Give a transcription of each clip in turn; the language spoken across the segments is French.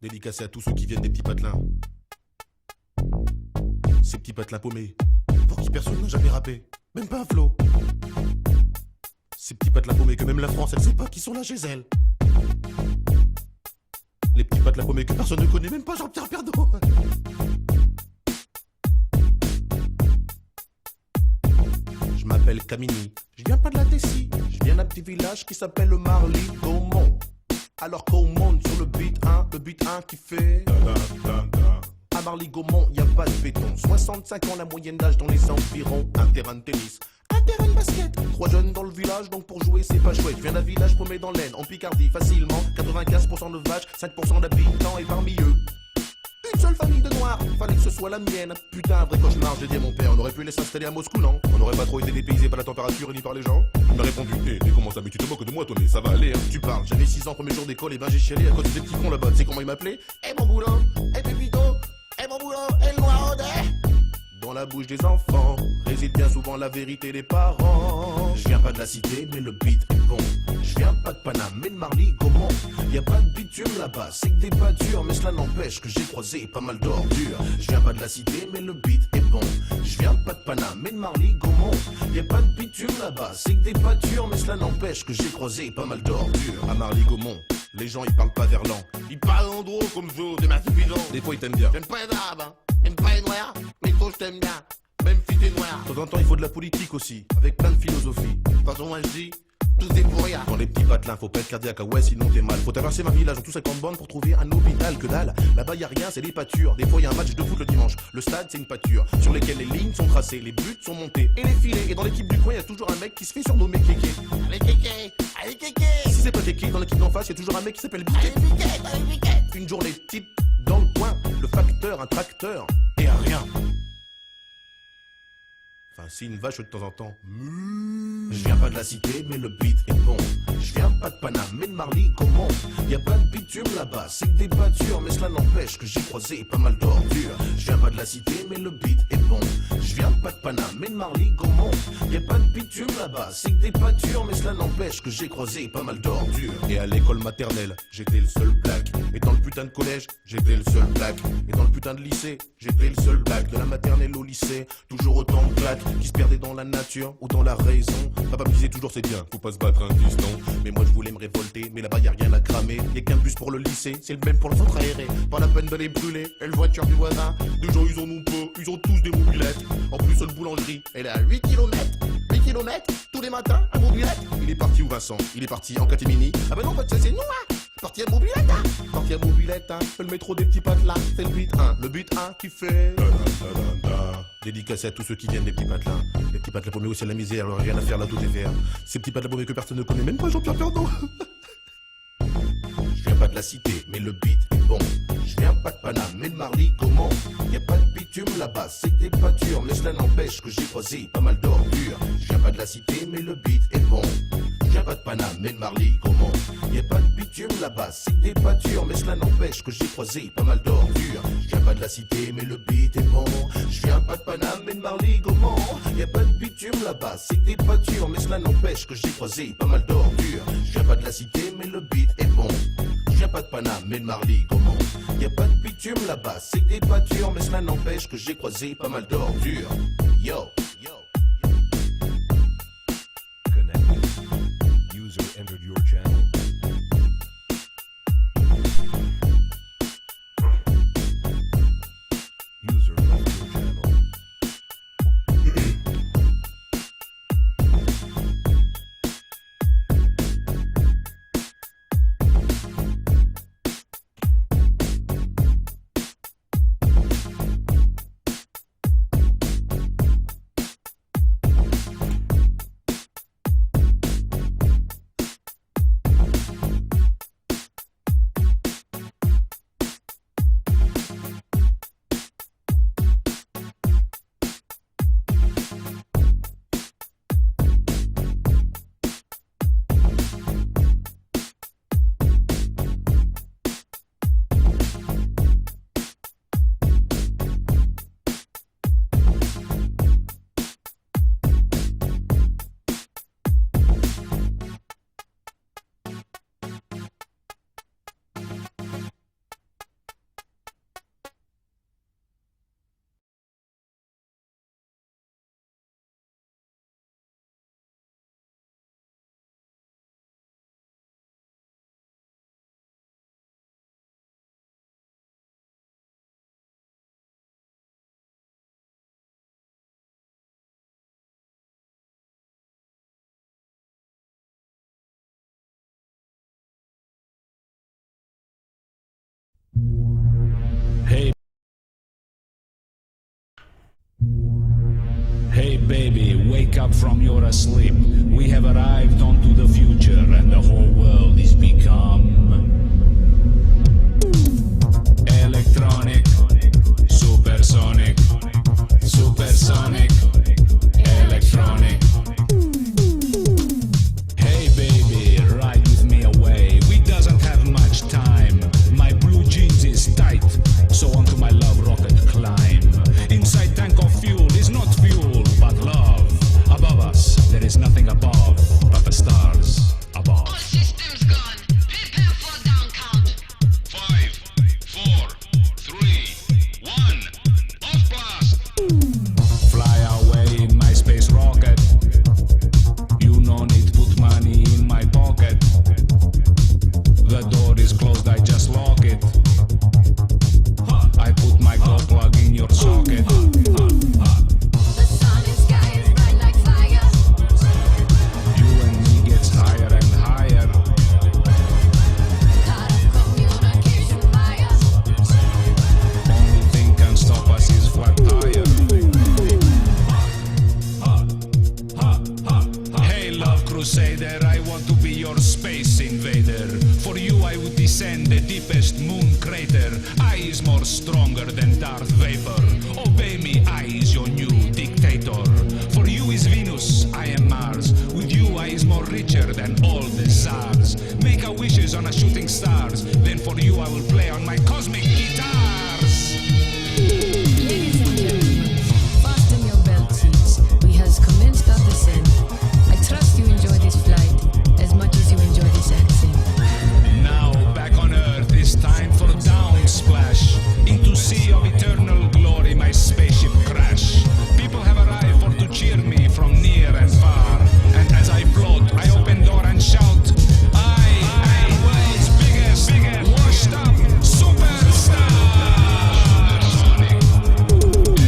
Dédicacé à tous ceux qui viennent des petits patelins. Ces petits patelins paumés, pour qui personne n'a jamais rappé, même pas un flow. Ces petits patelins paumés que même la France, elle sait pas qui sont là chez elle. Les petits patelins paumés que personne ne connaît, même pas Jean-Pierre Pernaut. Je m'appelle Camini, je viens pas de la Tessie, je viens d'un petit village qui s'appelle le Marly-Gaumont. Alors qu'on monte sur le beat 1 qui fait... À Marly-Gaumont, y a pas de béton. 65 ans la moyenne d'âge dans les environs. Un terrain de tennis, un terrain de basket. 3 jeunes dans le village, donc pour jouer c'est pas chouette. Je viens d'un village paumé dans l'Aisne, en Picardie, facilement. 95% de vaches, 5% d'habitants, et parmi eux une seule famille de noirs, fallait que ce soit la mienne. Putain, un vrai cauchemar, j'ai dit à mon père. On aurait pu les s'installer à Moscou, non? On n'aurait pas trop été dépaysé par la température ni par les gens. Il m'a répondu, mais comment ça, mais tu te moques de moi, Tony, ça va aller, hein. Tu parles, j'avais 6 ans, premier jour d'école, et ben j'ai chialé à cause des petits cons là-bas. Tu sais comment ils m'appelaient? Eh mon boulot, eh Pépito, eh mon boulot, eh le noir dans la bouche des enfants réside bien souvent la vérité des parents. Je viens pas de la cité, mais le beat est bon. Je viens pas de Paname, mais de Marly-Gaumont. Y a pas de bitume là-bas, c'est que des pâtures, mais cela n'empêche que j'ai croisé pas mal d'ordures. Je viens pas de la cité, mais le beat est bon. Je viens pas de Paname, mais de Marly-Gaumont. Y a pas de bitume là-bas, c'est que des pâtures, mais cela n'empêche que j'ai croisé pas mal d'ordures. À Marly-Gaumont, les gens ils parlent pas verlan. Ils parlent en gros comme Joe, des massifidants. Des fois ils t'aiment bien. J'aime pas les arabes, hein. J'aime pas les noirs, mais toi je t'aime bien. Même si t'es noir. De temps en temps il faut de la politique aussi, avec plein de philosophie. De toute façon moi je dis, tous des pourriards. Dans les petits patelins, faut pas être cardiaque, ah ouais sinon t'es mal. Faut traverser ma village en tout 50 bandes pour trouver un hôpital, que dalle. Là-bas y a rien, c'est des pâtures. Des fois y a un match de foot le dimanche. Le stade c'est une pâture, sur lesquelles les lignes sont tracées, les buts sont montés et les filets. Et dans l'équipe du coin y a toujours un mec qui se fait surnommer Kéké. Allez Kéké, allez Kéké. Si c'est pas Kéké, dans l'équipe d'en face y a toujours un mec qui s'appelle Biquet. Allez Biquet, allez Biquet. Une journée type dans le coin, le facteur, un tracteur et un rien. Enfin, si une vache de temps en temps. Je viens pas de la cité, mais le beat est bon. Je viens pas de Paname, mais de Marly-Gaumont. Y a pas de bitume là-bas, c'est que des pâtures, mais cela n'empêche que j'ai croisé pas mal d'ordures. Je viens pas de la cité, mais le beat est bon. Je viens pas de Paname, mais de Marly-Gaumont. Y a pas de bitume là-bas, c'est que des pâtures, mais cela n'empêche que j'ai croisé pas mal d'ordures. Et à l'école maternelle, j'étais le seul black. Et dans le putain de collège, j'étais le seul black. Et dans le putain de lycée, j'étais le seul black. De la maternelle au lycée, toujours autant de black qui se perdaient dans la nature ou dans la raison. Papa me disait toujours c'est bien, faut pas se battre un piston. Mais moi je voulais me révolter, mais là-bas y a rien à cramer. Y'a qu'un bus pour le lycée, c'est le même pour le centre aéré. Pas la peine d'aller brûler, et le voiture du voisin. Des gens ils en ont peu, ils ont tous des mobilettes. En plus seule boulangerie, elle est à 8 km. 8 km, tous les matins, à mobilette. Il est parti où Vincent? Il est parti en catémini. Ah ben non, en fait c'est nous hein. Parti à mobilette hein. Parti à mobilette hein. Le métro des petits patelins, c'est le beat 1. Le beat 1 qui fait... Dédicacé à tous ceux qui viennent des petits patelins. Les petits patelins paumés aussi à la misère, alors rien à faire là, tout est vert. Ces petits patelins paumés que personne ne connaît, même pas Jean-Pierre Pernaut. Je viens pas de la cité, mais le beat est bon. Je viens pas de Paname, mais de Marly-Gaumont. Y a pas de bitume là-bas, c'est des pâtures, mais cela n'empêche que j'ai croisé pas mal d'ordures. Je viens pas de la cité, mais le beat est bon. Je viens pas de Paname, mais de Marly-Gaumont. Y a pas de bitume là-bas, c'est des pâtures, mais cela n'empêche que j'ai croisé pas mal d'ordures. Je viens pas de la cité, mais le beat est bon. Je viens pas de Paname, mais de Marly-Gaumont. Y a pas de bitume là-bas, c'est des pâtures, mais cela n'empêche que j'ai croisé pas mal d'ordures. Je viens pas de la cité, mais le beat est bon. Je viens pas de Paname, mais de Marly-Gaumont. Y a pas de bitume là-bas, c'est des pâtures, mais cela n'empêche que j'ai croisé pas mal d'ordures. Yo, yo. Connected. User entered your channel. User left your channel. Hey. Hey baby, wake up from your sleep. We have arrived onto the future and the whole world is become electronic, supersonic, supersonic, electronic. Hey baby, ride with me away. We doesn't have much time. My blue jeans is tight, so onto my love rocket climb. Inside tank of fuel is not fuel, but love. Above us, there is nothing above, but the stars above. All systems gone. Prepare for down count. 5, 4, 3, 1, off blast! Fly away in my space rocket. You no need put money in my pocket. The door is closed, I just lock it. I put my gold plug in your socket. The sun and sky is bright like fire. You and me gets higher and higher. Cut off communication wire. Only thing can stop us is flat tire. Hey love crusader, I want to be your space invader. For you I would descend the deepest moon crater. I is more stronger than Darth Vapor. Obey me, I is your new dictator. For you is Venus, I am Mars. With you I is more richer than all the stars. Make a wishes on a shooting stars. Then for you I will play on my cosmic guitars. Ladies and gentlemen, fasten your belt seats. We has commenced our descent. I trust you enjoy this flight as much as you enjoy this accent. Now back on Earth, it's time for down splash. Into sea of eternal glory, my spaceship crash. People have arrived for to cheer me from near and far. And as I float, I open door and shout, I world's biggest, washed up superstar.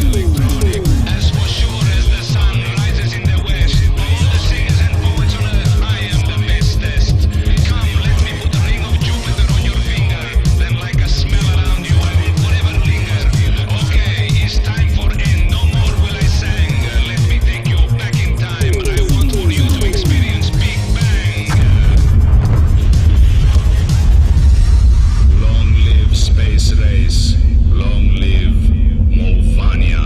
Electronic, as for sure as the sun rises in the west. Of all the singers and poets on earth, I am the bestest. Come, let me put a ring of Jupiter on your finger. Then like a smell around you, I will forever linger. Okay, it's time for end. No more will I sing. Let me take you back in time. I want for you to experience Big Bang. Long live space race. Long live Mulvania.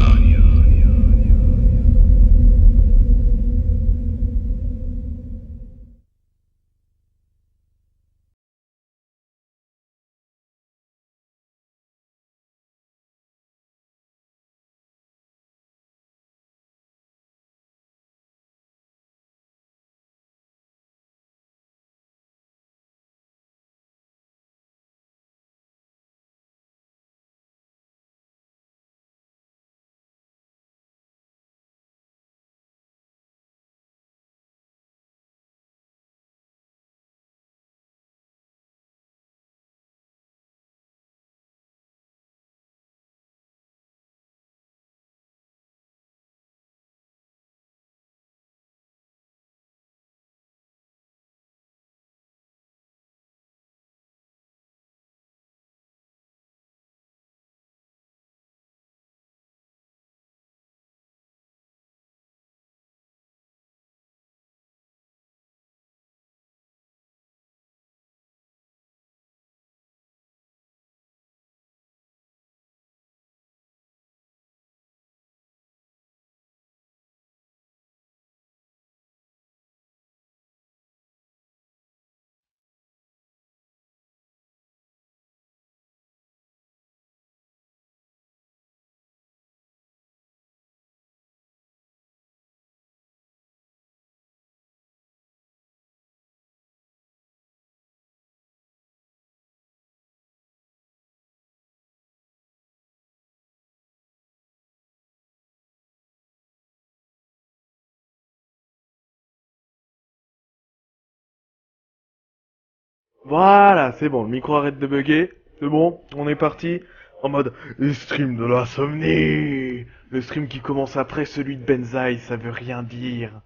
Voilà, c'est bon, le micro arrête de bugger. C'est bon, on est parti en mode stream de l'insomnie. Le stream qui commence après celui de Benzaï, ça veut rien dire.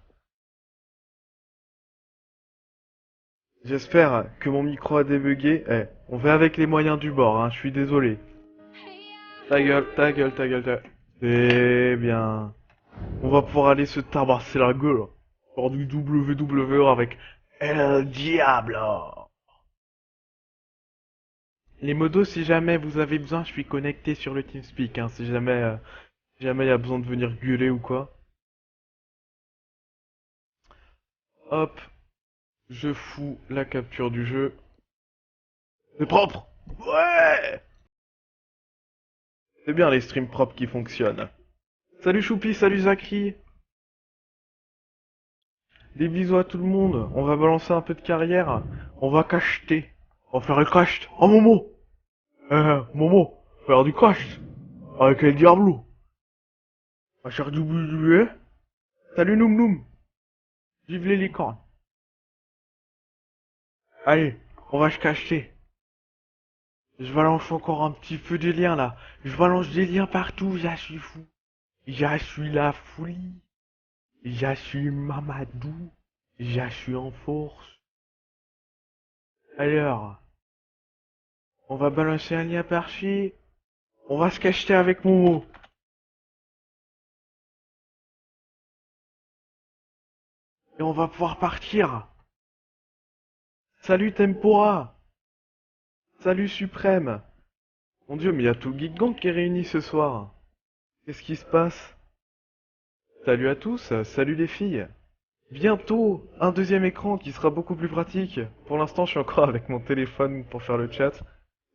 J'espère que mon micro a débugué. On fait avec les moyens du bord, hein, je suis désolé. Ta gueule, ta gueule, ta gueule, ta gueule. C'est bien. On va pouvoir aller se tabasser la gueule. Faire du WWE avec El Diablo. Les modos, si jamais vous avez besoin, je suis connecté sur le TeamSpeak, hein, si jamais il y a besoin de venir gueuler ou quoi. Hop. Je fous la capture du jeu. C'est propre! Ouais! C'est bien les streams propres qui fonctionnent. Salut Choupi, salut Zachary! Des bisous à tout le monde. On va balancer un peu de carrière. On va cacheter. On va faire le cache. Oh Momo! Momo! Faire du cache! Avec El Diablo! On va faire du WWE. Salut Noum Noum! Vive les licornes! Allez, on va se cacher. Je balance encore un petit peu des liens là. Je balance des liens partout, je suis fou. Je suis la folie. Je suis Mamadou. Je suis en force. Alors, on va balancer un lien par-ci. On va se cacher avec Momo. Et on va pouvoir partir. Salut Tempora. Salut Suprême. Mon dieu, mais il y a tout le Geek Gang qui est réuni ce soir. Qu'est-ce qui se passe? Salut à tous, salut les filles. Bientôt, un deuxième écran qui sera beaucoup plus pratique. Pour l'instant, je suis encore avec mon téléphone pour faire le chat.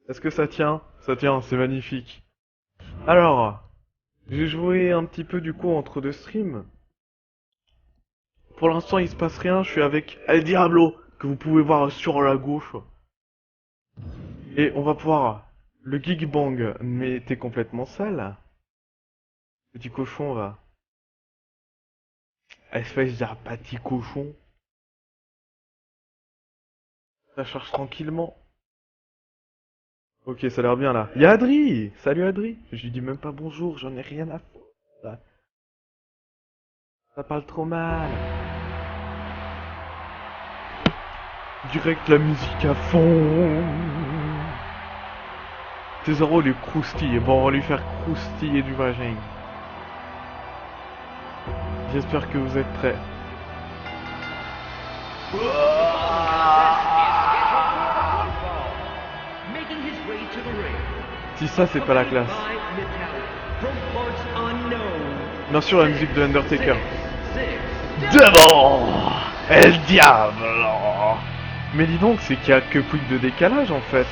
Est-ce que ça tient? Ça tient, c'est magnifique. Alors, j'ai joué un petit peu du coup entre deux streams. Pour l'instant, il se passe rien, je suis avec El Diablo, que vous pouvez voir sur la gauche. Et on va pouvoir... Le Geek Bang, mais t'es complètement sale. Petit cochon, va. Espèce d'appâti cochon. Ça charge tranquillement. Ok, ça a l'air bien là. Y'a Adri! Salut Adri! Je lui dis même pas bonjour, j'en ai rien à foutre. Ça parle trop mal. Direct la musique à fond. Tesoro lui croustille. Bon, on va lui faire croustiller du vagin. J'espère que vous êtes prêts. Si ça, c'est pas la classe. Bien sûr, la musique de Undertaker. Devant El Diablo. Mais dis donc, c'est qu'il y a que plus de décalage en fait.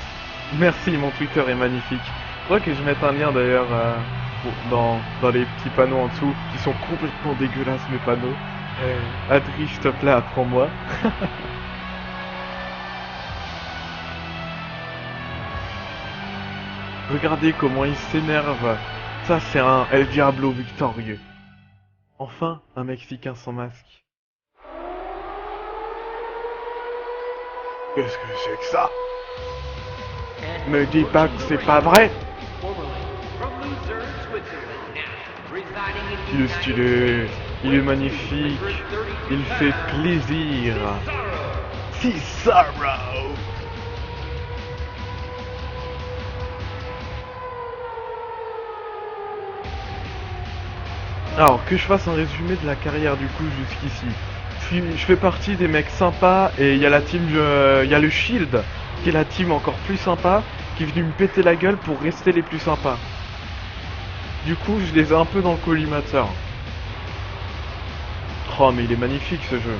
Merci, mon Twitter est magnifique. Faudrait que je mette un lien d'ailleurs dans les petits panneaux en dessous, qui sont complètement dégueulasses mes panneaux. Adri, s'il te plaît, apprends-moi. Regardez comment il s'énerve. Ça, c'est un El Diablo victorieux. Enfin, un Mexicain sans masque. Qu'est-ce que c'est que ça? Me dis pas que c'est pas vrai. Il est stylé, il est magnifique, il fait plaisir. Cesaro. Alors, que je fasse un résumé de la carrière du coup jusqu'ici. Je fais partie des mecs sympas et il y a la team, il y a le Shield, qui est la team encore plus sympa, qui est venue me péter la gueule pour rester les plus sympas. Du coup, je les ai un peu dans le collimateur. Oh, mais il est magnifique ce jeu.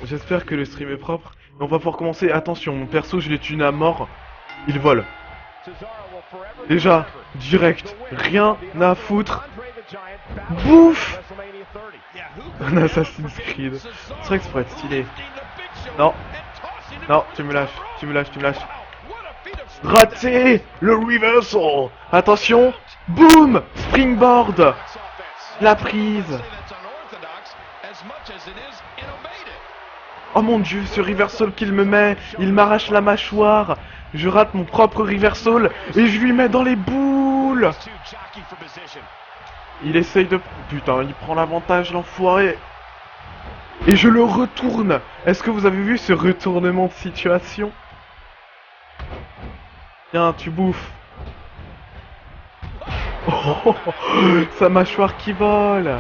J'espère que le stream est propre. Et on va pouvoir commencer. Attention, mon perso, je l'ai tuné à mort. Il vole. Déjà, direct, rien à foutre. Bouffe. Un Assassin's Creed. C'est vrai que ça pourrait être stylé. Non. Non, tu me lâches, tu me lâches, tu me lâches. Raté. Le reversal. Attention. Boom. Springboard. La prise. Oh mon dieu, ce reversal qu'il me met. Il m'arrache la mâchoire. Je rate mon propre reversal et je lui mets dans les boules. Il essaye de... Putain, il prend l'avantage, l'enfoiré. Et je le retourne. Est-ce que vous avez vu ce retournement de situation? Tiens, tu bouffes. Oh, sa mâchoire qui vole.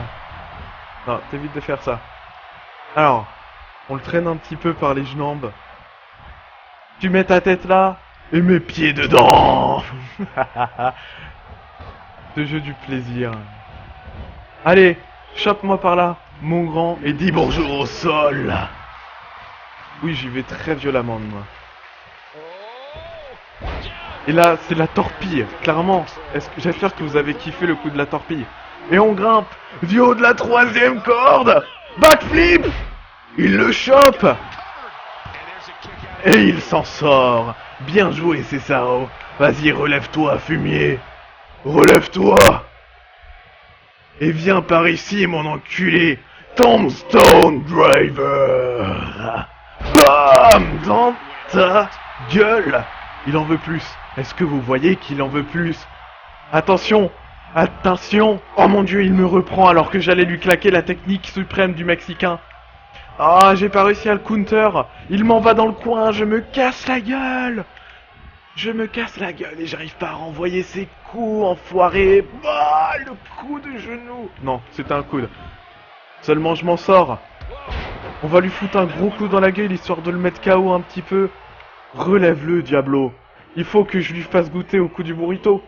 Non, t'évites de faire ça. Alors, on le traîne un petit peu par les jambes. Tu mets ta tête là et mes pieds dedans. Ce jeu du plaisir. Allez, chope-moi par là, mon grand, et dis bonjour au sol. Oui, j'y vais très violemment, moi. Et là, c'est la torpille, clairement. J'espère que vous avez kiffé le coup de la torpille. Et on grimpe du haut de la 3e corde. Backflip. Il le chope. Et il s'en sort. Bien joué, Cesaro. Vas-y, relève-toi, fumier. Relève-toi. Et viens par ici, mon enculé. Tombstone Driver. Bam dans ta gueule. Il en veut plus. Est-ce que vous voyez qu'il en veut plus? Attention. Attention. Oh mon dieu, il me reprend alors que j'allais lui claquer la technique suprême du Mexicain. Ah, j'ai pas réussi à le counter. Il m'en va dans le coin, je me casse la gueule. Je me casse la gueule et j'arrive pas à renvoyer ses coups, enfoiré. Bah, le coup de genou. Non, c'était un coude. Seulement je m'en sors. On va lui foutre un gros coup dans la gueule histoire de le mettre KO un petit peu. Relève-le, Diablo. Il faut que je lui fasse goûter au coup du burrito.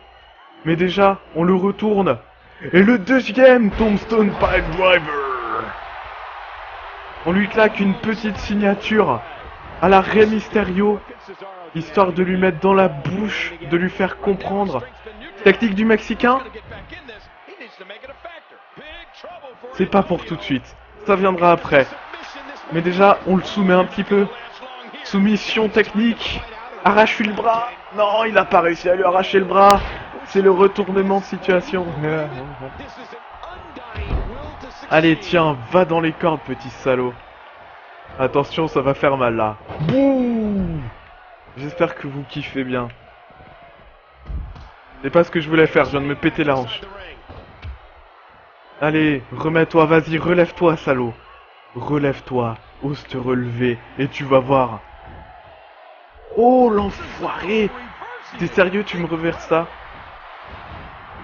Mais déjà, on le retourne. Et le deuxième Tombstone Pipe Driver. On lui claque une petite signature à la Rey Mysterio, histoire de lui mettre dans la bouche, de lui faire comprendre. Technique du Mexicain. C'est pas pour tout de suite, ça viendra après. Mais déjà, on le soumet un petit peu. Soumission technique. Arrache-lui le bras. Non, il a pas réussi à lui arracher le bras. C'est le retournement de situation. Allez, tiens, va dans les cordes, petit salaud. Attention, ça va faire mal, là. Bouh. J'espère que vous kiffez bien. C'est pas ce que je voulais faire, je viens de me péter la hanche. Allez, remets-toi, vas-y, relève-toi, salaud. Relève-toi, ose te relever, et tu vas voir. Oh, l'enfoiré. T'es sérieux, tu me reverses ça?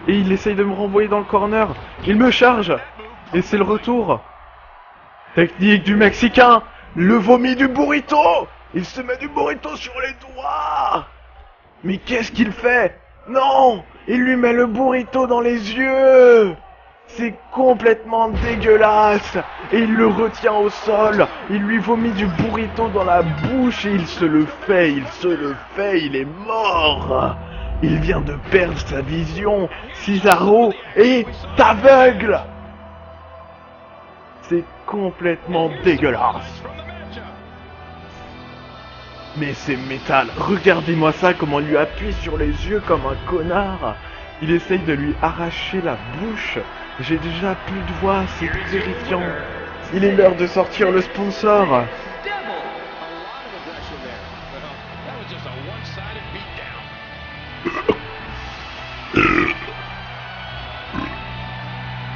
Et il essaye de me renvoyer dans le corner. Il me charge. Et c'est le retour. Technique du Mexicain. Le vomi du burrito. Il se met du burrito sur les doigts. Mais qu'est-ce qu'il fait? Non. Il lui met le burrito dans les yeux. C'est complètement dégueulasse. Et il le retient au sol. Il lui vomit du burrito dans la bouche. Et il se le fait. Il se le fait. Il est mort. Il vient de perdre sa vision. Cesaro est aveugle. C'est complètement dégueulasse. Mais c'est métal. Regardez-moi ça, comment il lui appuie sur les yeux comme un connard. Il essaye de lui arracher la bouche. J'ai déjà plus de voix, c'est terrifiant. Il est l'heure de sortir le sponsor.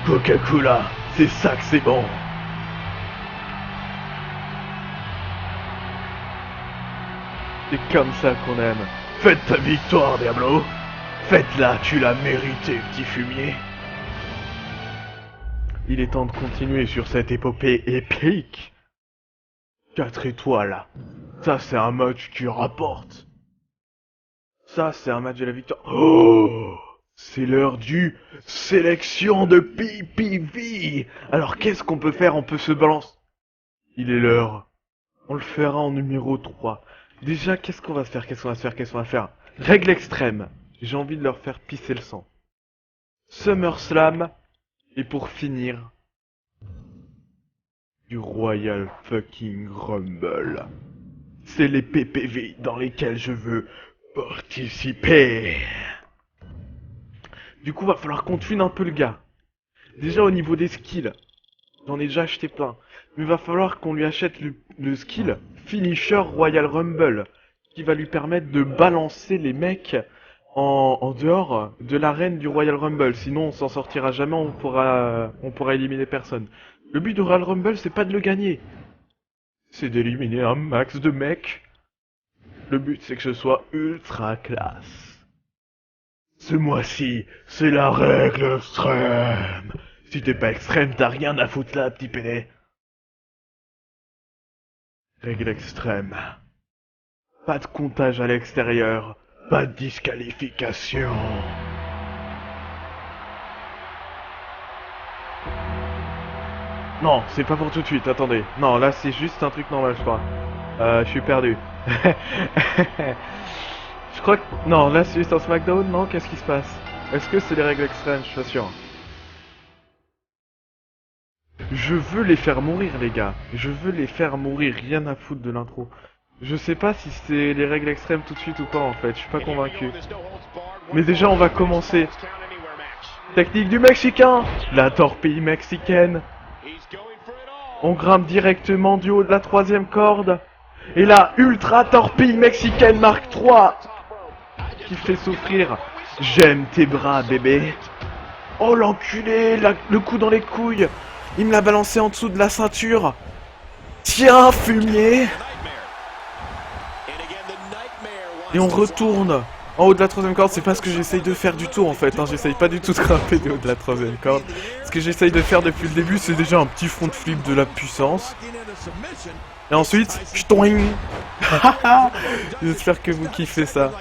Coca-Cola, c'est ça que c'est bon. C'est comme ça qu'on aime. Fête ta victoire, Diablo. Fête-la, tu l'as mérité, petit fumier. Il est temps de continuer sur cette épopée épique. 4 étoiles. Ça, c'est un match qui rapporte. Ça, c'est un match de la victoire. Oh! C'est l'heure du sélection de PPV. Alors, qu'est-ce qu'on peut faire? On peut se balancer. Il est l'heure. On le fera en numéro 3. Déjà, qu'est-ce qu'on va se faire? Qu'est-ce qu'on va se faire? Qu'est-ce qu'on va faire? Règle extrême. J'ai envie de leur faire pisser le sang. SummerSlam. Et pour finir, du Royal fucking Rumble. C'est les PPV dans lesquels je veux participer. Du coup, va falloir qu'on tune un peu le gars. Déjà au niveau des skills, j'en ai déjà acheté plein. Mais va falloir qu'on lui achète le skill Finisher Royal Rumble, qui va lui permettre de balancer les mecs en dehors de l'arène du Royal Rumble. Sinon, on s'en sortira jamais, on pourra éliminer personne. Le but de Royal Rumble, c'est pas de le gagner. C'est d'éliminer un max de mecs. Le but, c'est que ce soit ultra classe. Ce mois-ci, c'est la règle extrême. Si t'es pas extrême, t'as rien à foutre là, petit pédé. Règle extrême. Pas de comptage à l'extérieur. Pas de disqualification. Non, c'est pas pour tout de suite, attendez. Non, là c'est juste un truc normal, je crois. Je suis perdu. Je crois que... Non, là c'est juste un SmackDown, non? Qu'est-ce qui se passe? Est-ce que c'est les règles extrêmes? Je suis pas sûr. Je veux les faire mourir, les gars. Je veux les faire mourir, rien à foutre de l'intro. Je sais pas si c'est les règles extrêmes tout de suite ou pas, en fait. Je suis pas convaincu. Mais déjà, on va commencer. Technique du Mexicain. La torpille mexicaine. On grimpe directement du haut de la 3ème corde. Et la ultra torpille mexicaine Mark III. Qui fait souffrir. J'aime tes bras, bébé. Oh l'enculé, le coup dans les couilles. Il me l'a balancé en dessous de la ceinture. Tiens, fumier. Et on retourne en haut de la 3ème corde. C'est pas ce que j'essaye de faire du tout en fait, hein. J'essaye pas du tout de grimper du haut de la 3ème corde. Ce que j'essaye de faire depuis le début, c'est déjà un petit front flip de la puissance. Et ensuite, ch'toing. J'espère que vous kiffez ça.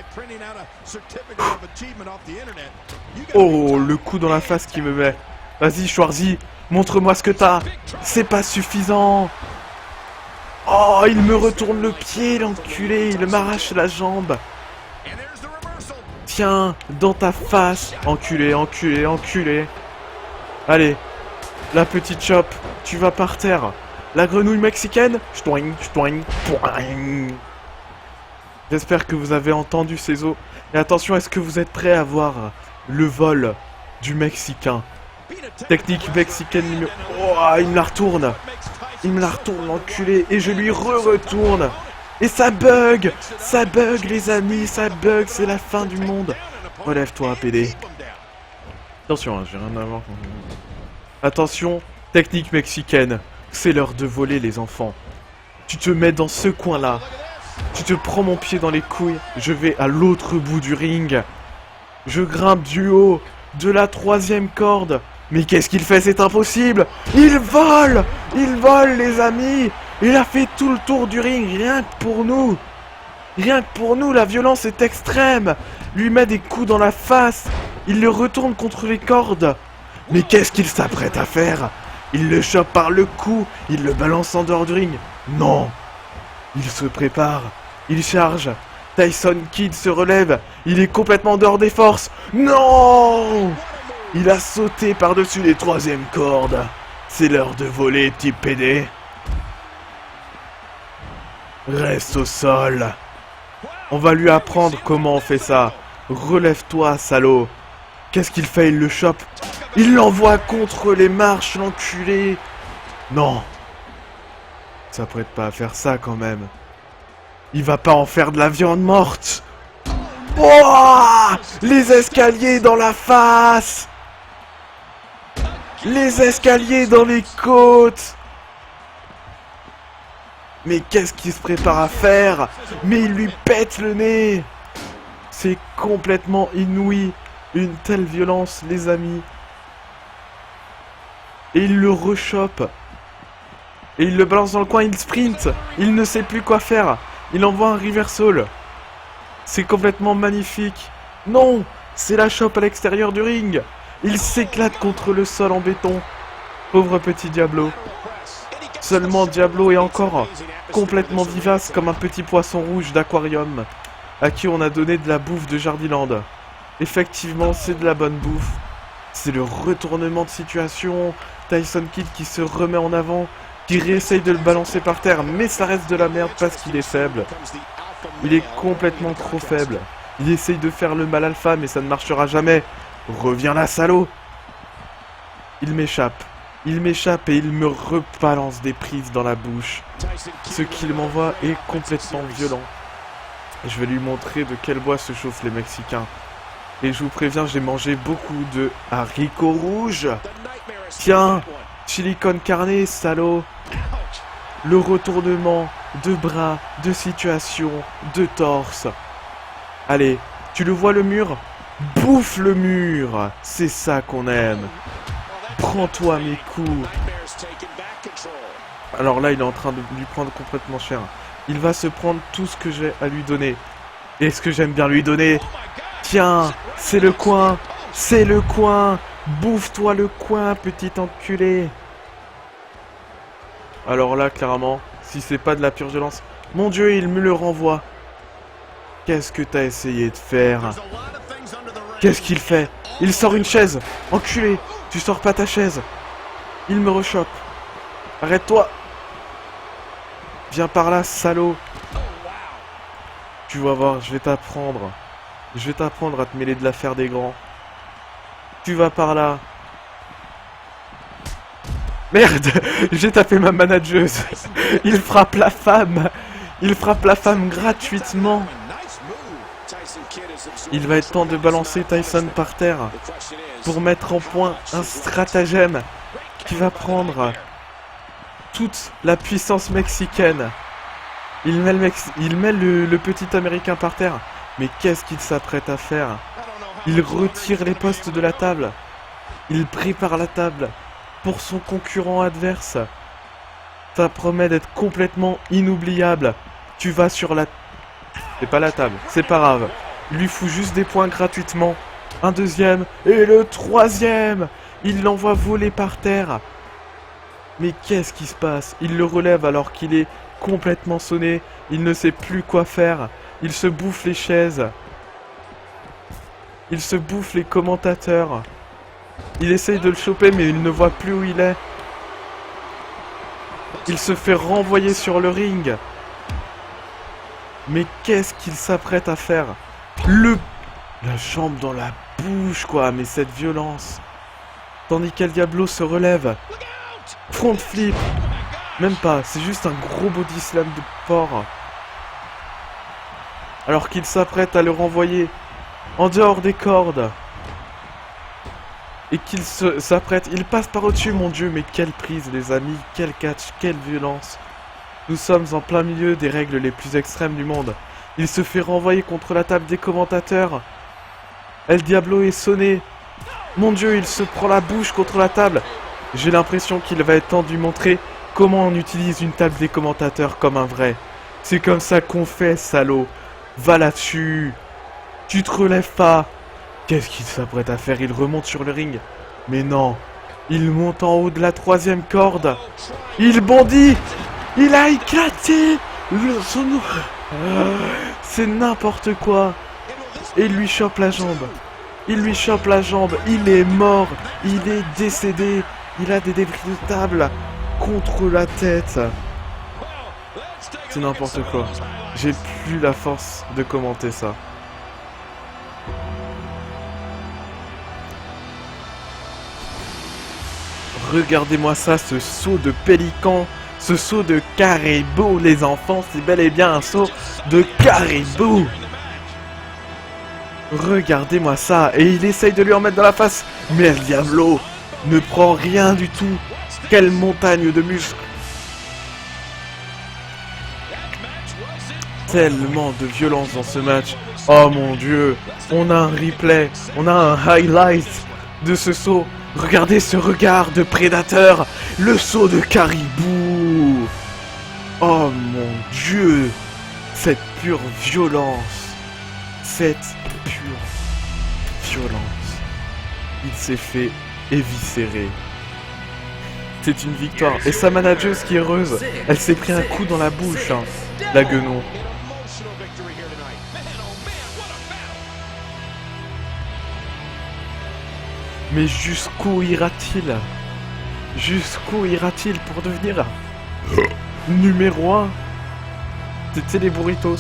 Oh, le coup dans la face qui me met. Vas-y, Schwarzy, montre-moi ce que t'as. C'est pas suffisant. Oh, il me retourne le pied, l'enculé. Il m'arrache la jambe. Tiens, dans ta face. Enculé, enculé, enculé. Allez, la petite chop, tu vas par terre. La grenouille mexicaine. Ch'toing, ch'toing, ch'toing. J'espère que vous avez entendu ces os. Et attention, est-ce que vous êtes prêts à voir le vol du Mexicain? Technique mexicaine numéro... Oh, il me la retourne. Il me la retourne, l'enculé. Et je lui retourne. Et ça bug, les amis, ça bug. C'est la fin du monde. Relève-toi, PD. Attention, hein, j'ai rien à voir. Attention, technique mexicaine. C'est l'heure de voler, les enfants. Tu te mets dans ce coin-là. Tu te prends mon pied dans les couilles. Je vais à l'autre bout du ring. Je grimpe du haut de la 3ème corde. Mais qu'est-ce qu'il fait? C'est impossible. Il vole, les amis. Il a fait tout le tour du ring, rien que pour nous. Rien que pour nous, la violence est extrême. Lui met des coups dans la face. Il le retourne contre les cordes. Mais qu'est-ce qu'il s'apprête à faire? Il le chope par le cou. Il le balance en dehors du ring. Non. Il se prépare. Il charge. Tyson Kidd se relève. Il est complètement dehors des forces. Non. Il a sauté par-dessus les 3ème cordes. C'est l'heure de voler, petit PD. Reste au sol. On va lui apprendre comment on fait ça. Relève-toi, salaud. Qu'est-ce qu'il fait? Il le chope. Il l'envoie contre les marches, l'enculé. Non. Il s'apprête pas à faire ça quand même. Il va pas en faire de la viande morte. Oh, les escaliers dans la face. Les escaliers dans les côtes. Mais qu'est-ce qu'il se prépare à faire? Mais il lui pète le nez. C'est complètement inouï. Une telle violence, les amis. Et il le rechoppe. Et il le balance dans le coin, il sprint. Il ne sait plus quoi faire. Il envoie un reversal. C'est complètement magnifique. Non, c'est la chope à l'extérieur du ring. Il s'éclate contre le sol en béton. Pauvre petit Diablo. Seulement Diablo est encore complètement vivace comme un petit poisson rouge d'aquarium à qui on a donné de la bouffe de Jardiland. Effectivement, c'est de la bonne bouffe. C'est le retournement de situation. Tyson Kidd qui se remet en avant, qui réessaye de le balancer par terre, mais ça reste de la merde parce qu'il est faible. Il est complètement trop faible. Il essaye de faire le mal alpha, mais ça ne marchera jamais. Reviens là, salaud. Il m'échappe. Il m'échappe et il me rebalance des prises dans la bouche. Ce qu'il m'envoie est complètement violent. Je vais lui montrer de quel bois se chauffent les Mexicains. Et je vous préviens, j'ai mangé beaucoup de haricots rouges. Tiens, Chili con carne, salaud. Le retournement de bras, de situation, de torse. Allez, tu le vois le mur? Bouffe le mur. C'est ça qu'on aime. Prends-toi mes coups. Alors là, il est en train de lui prendre complètement cher. Il va se prendre tout ce que j'ai à lui donner. Et ce que j'aime bien lui donner. Tiens, c'est le coin. C'est le coin. Bouffe-toi le coin, petit enculé. Alors là, clairement, si c'est pas de la pure violence... Mon Dieu, il me le renvoie. Qu'est-ce que t'as essayé de faire? Qu'est-ce qu'il fait? Il sort une chaise. Enculé, tu sors pas ta chaise. Il me rechoppe. Arrête-toi. Viens par là, salaud. Tu vas voir, je vais t'apprendre. Je vais t'apprendre à te mêler de l'affaire des grands. Tu vas par là. Merde, j'ai tapé ma manageuse. Il frappe la femme. Il frappe la femme gratuitement. Il va être temps de balancer Tyson par terre pour mettre en point un stratagème qui va prendre toute la puissance mexicaine. Il met le petit américain par terre. Mais qu'est-ce qu'il s'apprête à faire? Il retire les postes de la table. Il prépare la table pour son concurrent adverse. Ça promet d'être complètement inoubliable. Tu vas sur la... C'est pas la table, c'est pas grave. Il lui fout juste des points gratuitement. Un deuxième et le troisième. Il l'envoie voler par terre. Mais qu'est-ce qui se passe? Il le relève alors qu'il est complètement sonné. Il ne sait plus quoi faire. Il se bouffe les chaises. Il se bouffe les commentateurs. Il essaye de le choper mais il ne voit plus où il est. Il se fait renvoyer sur le ring. Mais qu'est-ce qu'il s'apprête à faire? La jambe dans la bouche quoi, mais cette violence. Tandis qu'El Diablo se relève. Front flip. Même pas, c'est juste un gros body slam de porc. Alors qu'il s'apprête à le renvoyer en dehors des cordes. Et qu'il s'apprête, il passe par au-dessus, mon Dieu, mais quelle prise les amis, quel catch, quelle violence. Nous sommes en plein milieu des règles les plus extrêmes du monde. Il se fait renvoyer contre la table des commentateurs. El Diablo est sonné. Mon Dieu, il se prend la bouche contre la table. J'ai l'impression qu'il va être temps de lui montrer comment on utilise une table des commentateurs comme un vrai. C'est comme ça qu'on fait, salaud. Va là-dessus. Tu te relèves pas. Qu'est-ce qu'il s'apprête à faire? Il remonte sur le ring. Mais non. Il monte en haut de la troisième corde. Il bondit. Il a éclaté son... C'est n'importe quoi. Et il lui chope la jambe. Il lui chope la jambe. Il est mort. Il est décédé. Il a des débris de table contre la tête. C'est n'importe quoi. J'ai plus la force de commenter ça. Regardez-moi ça, ce saut de pélican, ce saut de caribou, les enfants, c'est bel et bien un saut de caribou. Regardez-moi ça, et il essaye de lui en mettre dans la face, mais El Diablo ne prend rien du tout. Quelle montagne de muscles. Tellement de violence dans ce match. Oh mon Dieu, on a un replay, on a un highlight de ce saut. Regardez ce regard de prédateur, le saut de caribou. Oh mon Dieu, cette pure violence, cette pure violence. Il s'est fait éviscérer. C'est une victoire. Et sa manageuse qui est heureuse, elle s'est pris un coup dans la bouche, hein, la guenon. Mais jusqu'où ira-t-il? Jusqu'où ira-t-il pour devenir numéro 1? C'était les burritos.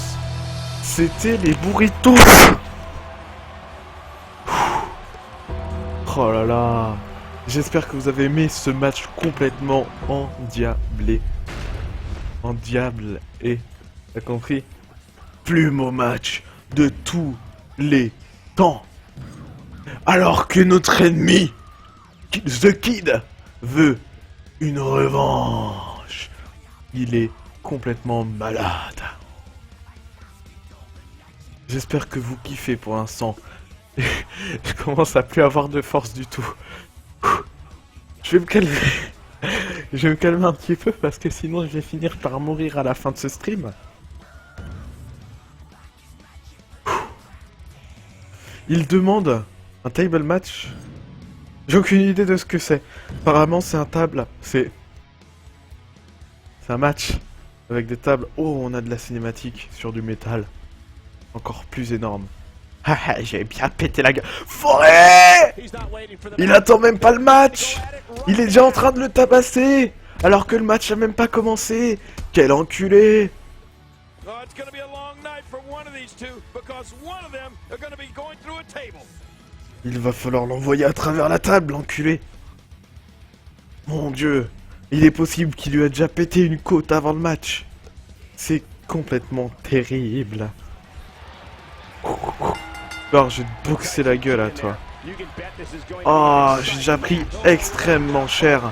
C'était les burritos. Oh là là. J'espère que vous avez aimé ce match complètement endiablé. Endiablé. T'as compris? Plus beau match de tous les temps. Alors que notre ennemi, The Kid, veut Une revanche. Il est complètement malade. J'espère que vous kiffez pour l'instant. Je commence à plus avoir de force du tout. Je vais me calmer. Je vais me calmer un petit peu parce que sinon je vais finir par mourir à la fin de ce stream. Il demande un table match. J'ai aucune idée de ce que c'est. Apparemment c'est un table. C'est un match avec des tables. Oh, on a de la cinématique sur du métal. Encore plus énorme. Haha, j'ai bien pété la gueule. Forêt! Il attend même pas le match! Il est déjà en train de le tabasser! Alors que le match a même pas commencé! Quel enculé! Oh, it's going to be a long night for one of these two because one of them are going to be going through a table. Il va falloir l'envoyer à travers la table, l'enculé! Mon dieu! Il est possible qu'il lui a déjà pété une côte avant le match! C'est complètement terrible! Alors, je vais te boxer la gueule à toi. Oh, j'ai déjà pris extrêmement cher.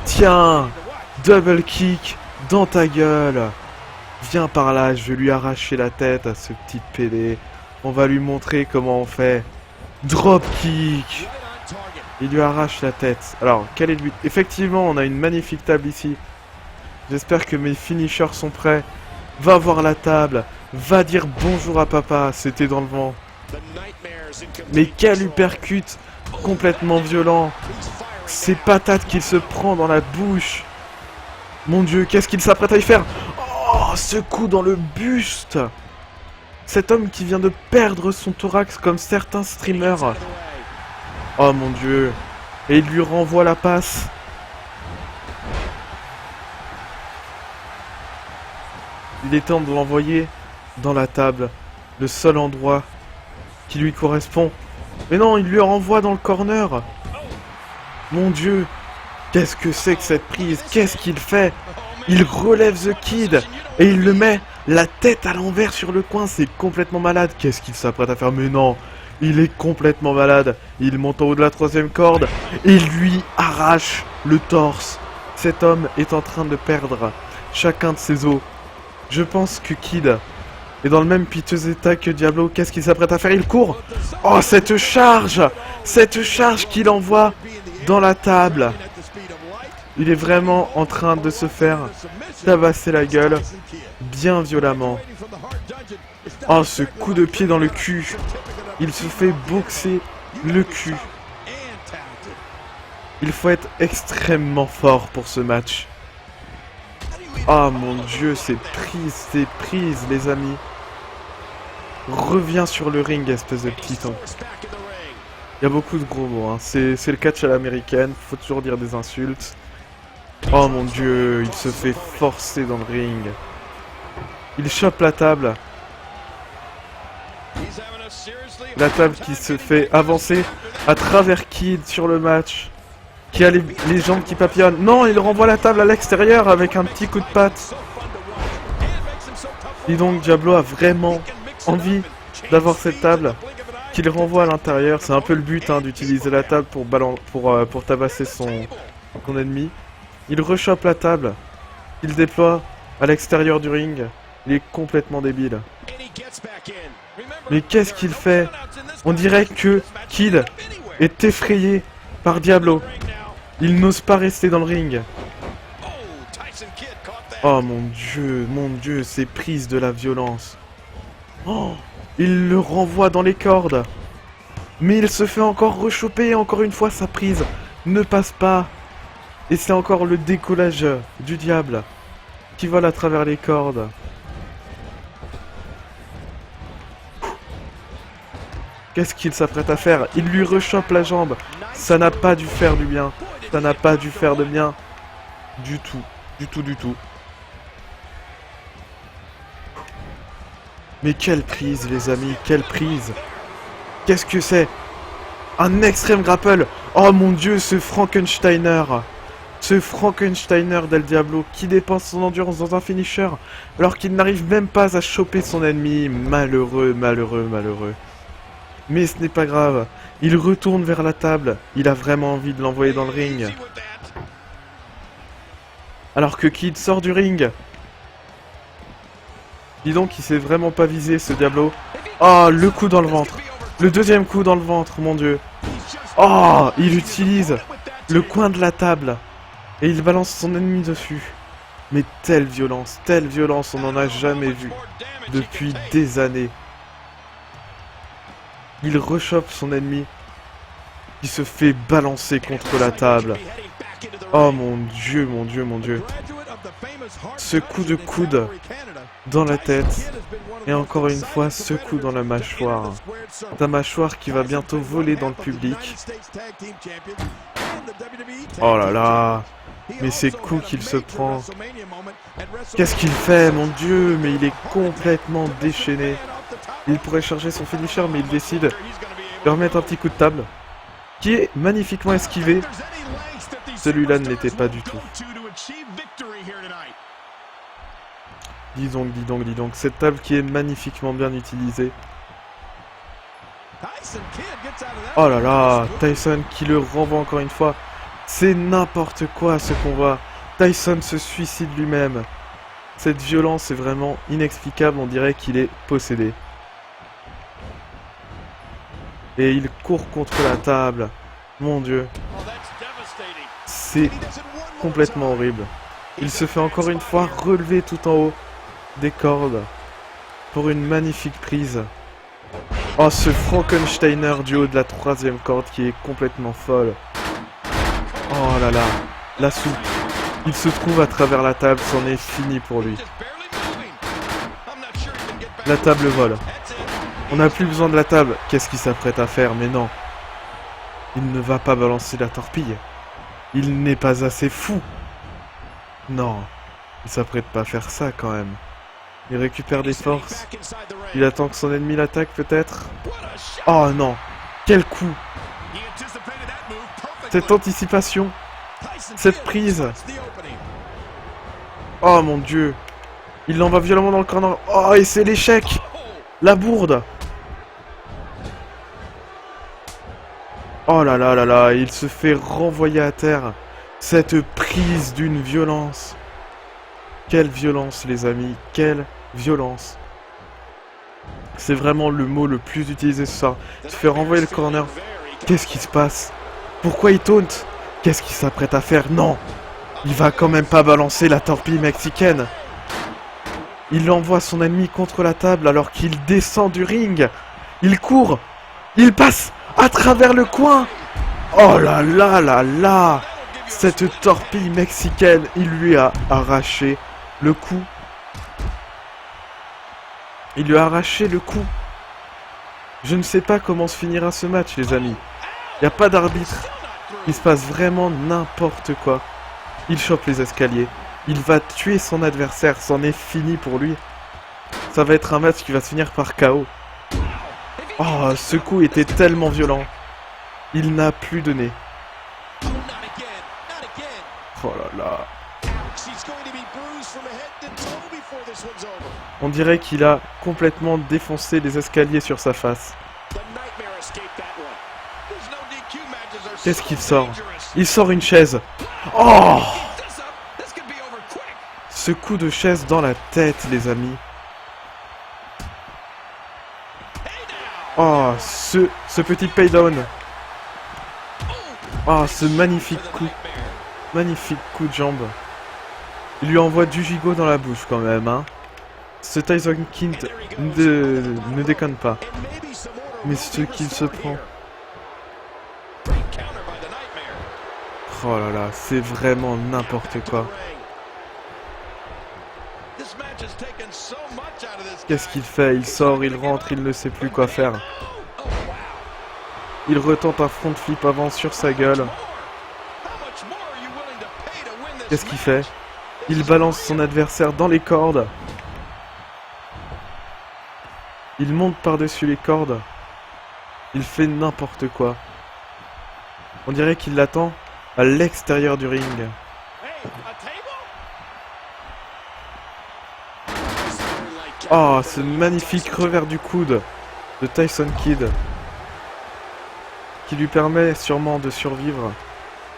Tiens, double kick dans ta gueule. Viens par là, je vais lui arracher la tête à ce petit PD. On va lui montrer comment on fait. Drop kick. Il lui arrache la tête. Alors, quel est le but? Effectivement, on a une magnifique table ici. J'espère que mes finishers sont prêts. Va voir la table. Va dire bonjour à papa. C'était dans le vent. Mais quel uppercut complètement violent. Ces patates qu'il se prend dans la bouche. Mon dieu, qu'est-ce qu'il s'apprête à y faire? Oh, ce coup dans le buste. Cet homme qui vient de perdre son thorax comme certains streamers. Oh mon dieu. Et il lui renvoie la passe. Il est temps de l'envoyer dans la table. Le seul endroit qui lui correspond. Mais non, il lui renvoie dans le corner. Mon dieu. Qu'est-ce que c'est que cette prise? Qu'est-ce qu'il fait? Il relève The Kid et il le met la tête à l'envers sur le coin. C'est complètement malade. Qu'est-ce qu'il s'apprête à faire? Mais non, il est complètement malade. Il monte en haut de la troisième corde et lui arrache le torse. Cet homme est en train de perdre chacun de ses os. Je pense que Kid est dans le même piteux état que Diablo. Qu'est-ce qu'il s'apprête à faire? Il court. Oh, cette charge! Cette charge qu'il envoie dans la table. Il est vraiment en train de se faire tabasser la gueule bien violemment. Oh, ce coup de pied dans le cul. Il se fait boxer le cul. Il faut être extrêmement fort pour ce match. Oh mon dieu, c'est prise les amis. Reviens sur le ring, espèce de petit ton. Il y a beaucoup de gros mots, hein. C'est le catch à l'américaine, faut toujours dire des insultes. Oh mon dieu, il se fait forcer dans le ring. Il chope la table. La table qui se fait avancer à travers Kid sur le match. Qui a les jambes qui papillonnent. Non, il renvoie la table à l'extérieur avec un petit coup de patte. Et donc Diablo a vraiment envie d'avoir cette table qu'il renvoie à l'intérieur. C'est un peu le but hein, d'utiliser la table pour tabasser son ennemi. Il rechoppe la table. Il déploie à l'extérieur du ring. Il est complètement débile. Mais qu'est-ce qu'il fait? On dirait que Kid est effrayé par Diablo. Il n'ose pas rester dans le ring. Oh mon dieu, c'est prise de la violence. Oh, il le renvoie dans les cordes. Mais il se fait encore rechoper. Encore une fois, sa prise ne passe pas. Et c'est encore le décollage du diable qui vole à travers les cordes. Qu'est-ce qu'il s'apprête à faire? Il lui rechoppe la jambe. Ça n'a pas dû faire du bien. Ça n'a pas dû faire de bien. Du tout. Du tout. Mais quelle prise, les amis. Quelle prise. Qu'est-ce que c'est? Un extrême grapple. Oh mon dieu, ce Frankensteiner. Ce Frankensteiner d'El Diablo qui dépense son endurance dans un finisher alors qu'il n'arrive même pas à choper son ennemi. Malheureux. Mais ce n'est pas grave. Il retourne vers la table. Il a vraiment envie de l'envoyer dans le ring. Alors que Kid sort du ring. Dis donc, il s'est vraiment pas visé, ce Diablo. Oh, le coup dans le ventre. Le deuxième coup dans le ventre, mon dieu. Oh, il utilise le coin de la table. Et il balance son ennemi dessus. Mais telle violence, on n'en a jamais vu. Depuis des années. Il rechoppe son ennemi. Qui se fait balancer contre la table. Oh mon dieu, mon dieu, mon dieu. Ce coup de coude dans la tête. Et encore une fois, ce coup dans la mâchoire. Ta mâchoire qui va bientôt voler dans le public. Oh là là. Mais ces coups qu'il se prend. Qu'est-ce qu'il fait, mon dieu? Mais il est complètement déchaîné. Il pourrait charger son finisher, mais il décide de remettre un petit coup de table. Qui est magnifiquement esquivé. Celui-là ne l'était pas du tout. Dis donc, dis donc, dis donc. Cette table qui est magnifiquement bien utilisée. Oh là là, Tyson qui le renvoie encore une fois. C'est n'importe quoi ce qu'on voit. Tyson se suicide lui-même. Cette violence est vraiment inexplicable, on dirait qu'il est possédé. Et il court contre la table. Mon dieu. C'est complètement horrible. Il se fait encore une fois relever tout en haut des cordes pour une magnifique prise. Oh, ce Frankensteiner du haut de la troisième corde qui est complètement folle. Oh là là, la soupe. Il se trouve à travers la table, c'en est fini pour lui. La table vole. On n'a plus besoin de la table. Qu'est-ce qu'il s'apprête à faire? Mais non. Il ne va pas balancer la torpille. Il n'est pas assez fou. Non. Il s'apprête pas à faire ça quand même. Il récupère des forces. Il attend que son ennemi l'attaque peut-être. Oh non. Quel coup. Cette anticipation. Cette prise. Oh mon dieu. Il l'envoie violemment dans le corner. Oh, et c'est l'échec. La bourde. Oh là là là là. Il se fait renvoyer à terre. Cette prise d'une violence. Quelle violence les amis. Quelle violence. C'est vraiment le mot le plus utilisé ce soir. Il se fait renvoyer le corner. Qu'est-ce qui se passe? Pourquoi il taunt? Qu'est-ce qu'il s'apprête à faire? Non. Il va quand même pas balancer la torpille mexicaine. Il envoie son ennemi contre la table alors qu'il descend du ring. Il court. Il passe à travers le coin. Oh là là là là. Cette torpille mexicaine, il lui a arraché le cou. Il lui a arraché le cou. Je ne sais pas comment se finira ce match, les amis. Il n'y a pas d'arbitre. Il se passe vraiment n'importe quoi. Il chope les escaliers. Il va tuer son adversaire. C'en est fini pour lui. Ça va être un match qui va se finir par KO. Oh, ce coup était tellement violent. Il n'a plus de nez. Oh là là. On dirait qu'il a complètement défoncé les escaliers sur sa face. Qu'est-ce qu'il sort? Il sort une chaise. Oh! Ce coup de chaise dans la tête, les amis. Oh, ce petit paydown. Oh, ce magnifique coup. Magnifique coup de jambe. Il lui envoie du gigot dans la bouche quand même, hein. Ce Tyson Kidd ne déconne pas. Mais ce qu'il se prend. Oh là là, c'est vraiment n'importe quoi. Qu'est-ce qu'il fait? Il sort, il rentre, il ne sait plus quoi faire. Il retente un front flip avant sur sa gueule. Qu'est-ce qu'il fait? Il balance son adversaire dans les cordes. Il monte par-dessus les cordes. Il fait n'importe quoi. On dirait qu'il l'attend à l'extérieur du ring. Oh, ce magnifique revers du coude de Tyson Kidd. Qui lui permet sûrement de survivre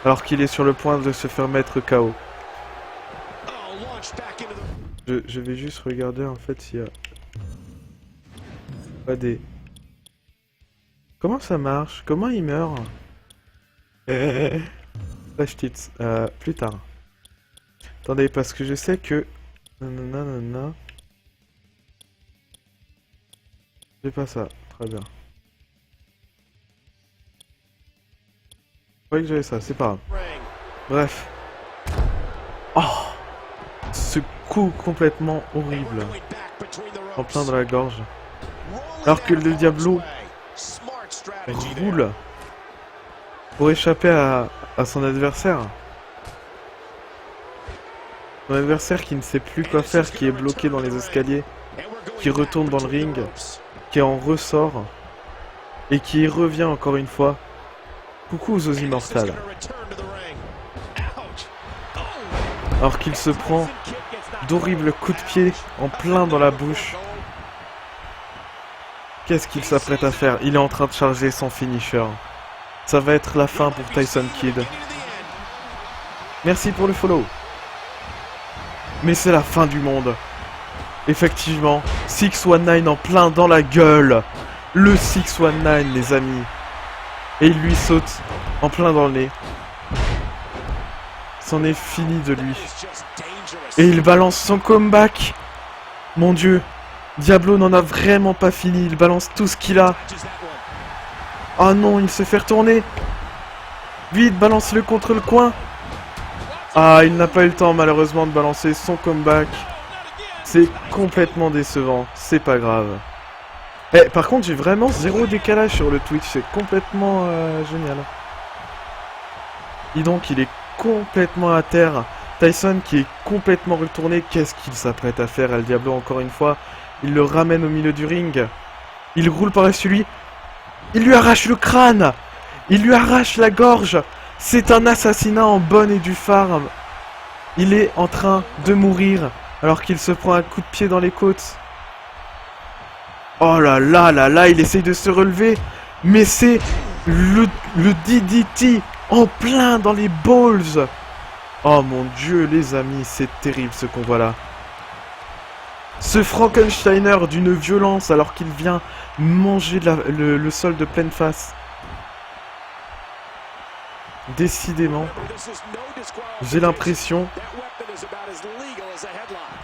alors qu'il est sur le point de se faire mettre KO. Je vais juste regarder en fait s'il y a pas des... Comment ça marche? Comment il meurt? Flash tits. Plus tard. Attendez, parce que je sais que... Nanana. J'ai pas ça. Très bien. Je croyais que j'avais ça, c'est pas grave. Bref. Oh! Ce coup complètement horrible. En plein dans la gorge. Alors que le Diablo roule pour échapper à son adversaire. Son adversaire qui ne sait plus quoi faire, qui est bloqué dans les escaliers, qui retourne dans le ring, qui en ressort et qui y revient encore une fois. Coucou aux immortals. Alors qu'il se prend d'horribles coups de pied en plein dans la bouche. Qu'est-ce qu'il s'apprête à faire? Il est en train de charger son finisher. Ça va être la fin pour Tyson Kidd. Merci pour le follow. Mais c'est la fin du monde. Effectivement, 619 en plein dans la gueule. Le 619 les amis. Et il lui saute en plein dans le nez. C'en est fini de lui. Et il balance son comeback. Mon dieu. Diablo n'en a vraiment pas fini. Il balance tout ce qu'il a. Oh non, il se fait retourner. Vite, balance-le contre le coin. Ah, il n'a pas eu le temps malheureusement de balancer son comeback. C'est complètement décevant. C'est pas grave. Eh, par contre, j'ai vraiment zéro décalage sur le Twitch. C'est complètement génial. Et donc, il est complètement à terre. Tyson qui est complètement retourné. Qu'est-ce qu'il s'apprête à faire, El Diablo, encore une fois? Il le ramène au milieu du ring. Il roule par-dessus lui. Il lui arrache le crâne. Il lui arrache la gorge. C'est un assassinat en bonne et due forme. Il est en train de mourir alors qu'il se prend un coup de pied dans les côtes. Oh là là là là, il essaye de se relever. Mais c'est le DDT en plein dans les balls. Oh mon dieu les amis, c'est terrible ce qu'on voit là. Ce Frankensteiner d'une violence alors qu'il vient manger le sol de pleine face. Décidément, j'ai l'impression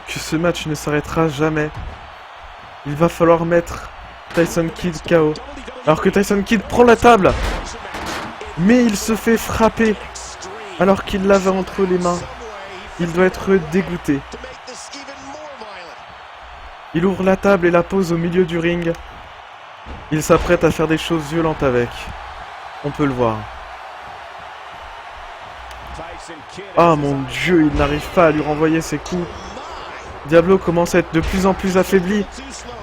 que ce match ne s'arrêtera jamais. Il va falloir mettre Tyson Kidd KO. Alors que Tyson Kidd prend la table. Mais il se fait frapper alors qu'il l'avait entre les mains. Il doit être dégoûté. Il ouvre la table et la pose au milieu du ring. Il s'apprête à faire des choses violentes avec. On peut le voir. Ah mon dieu, il n'arrive pas à lui renvoyer ses coups. Diablo commence à être de plus en plus affaibli.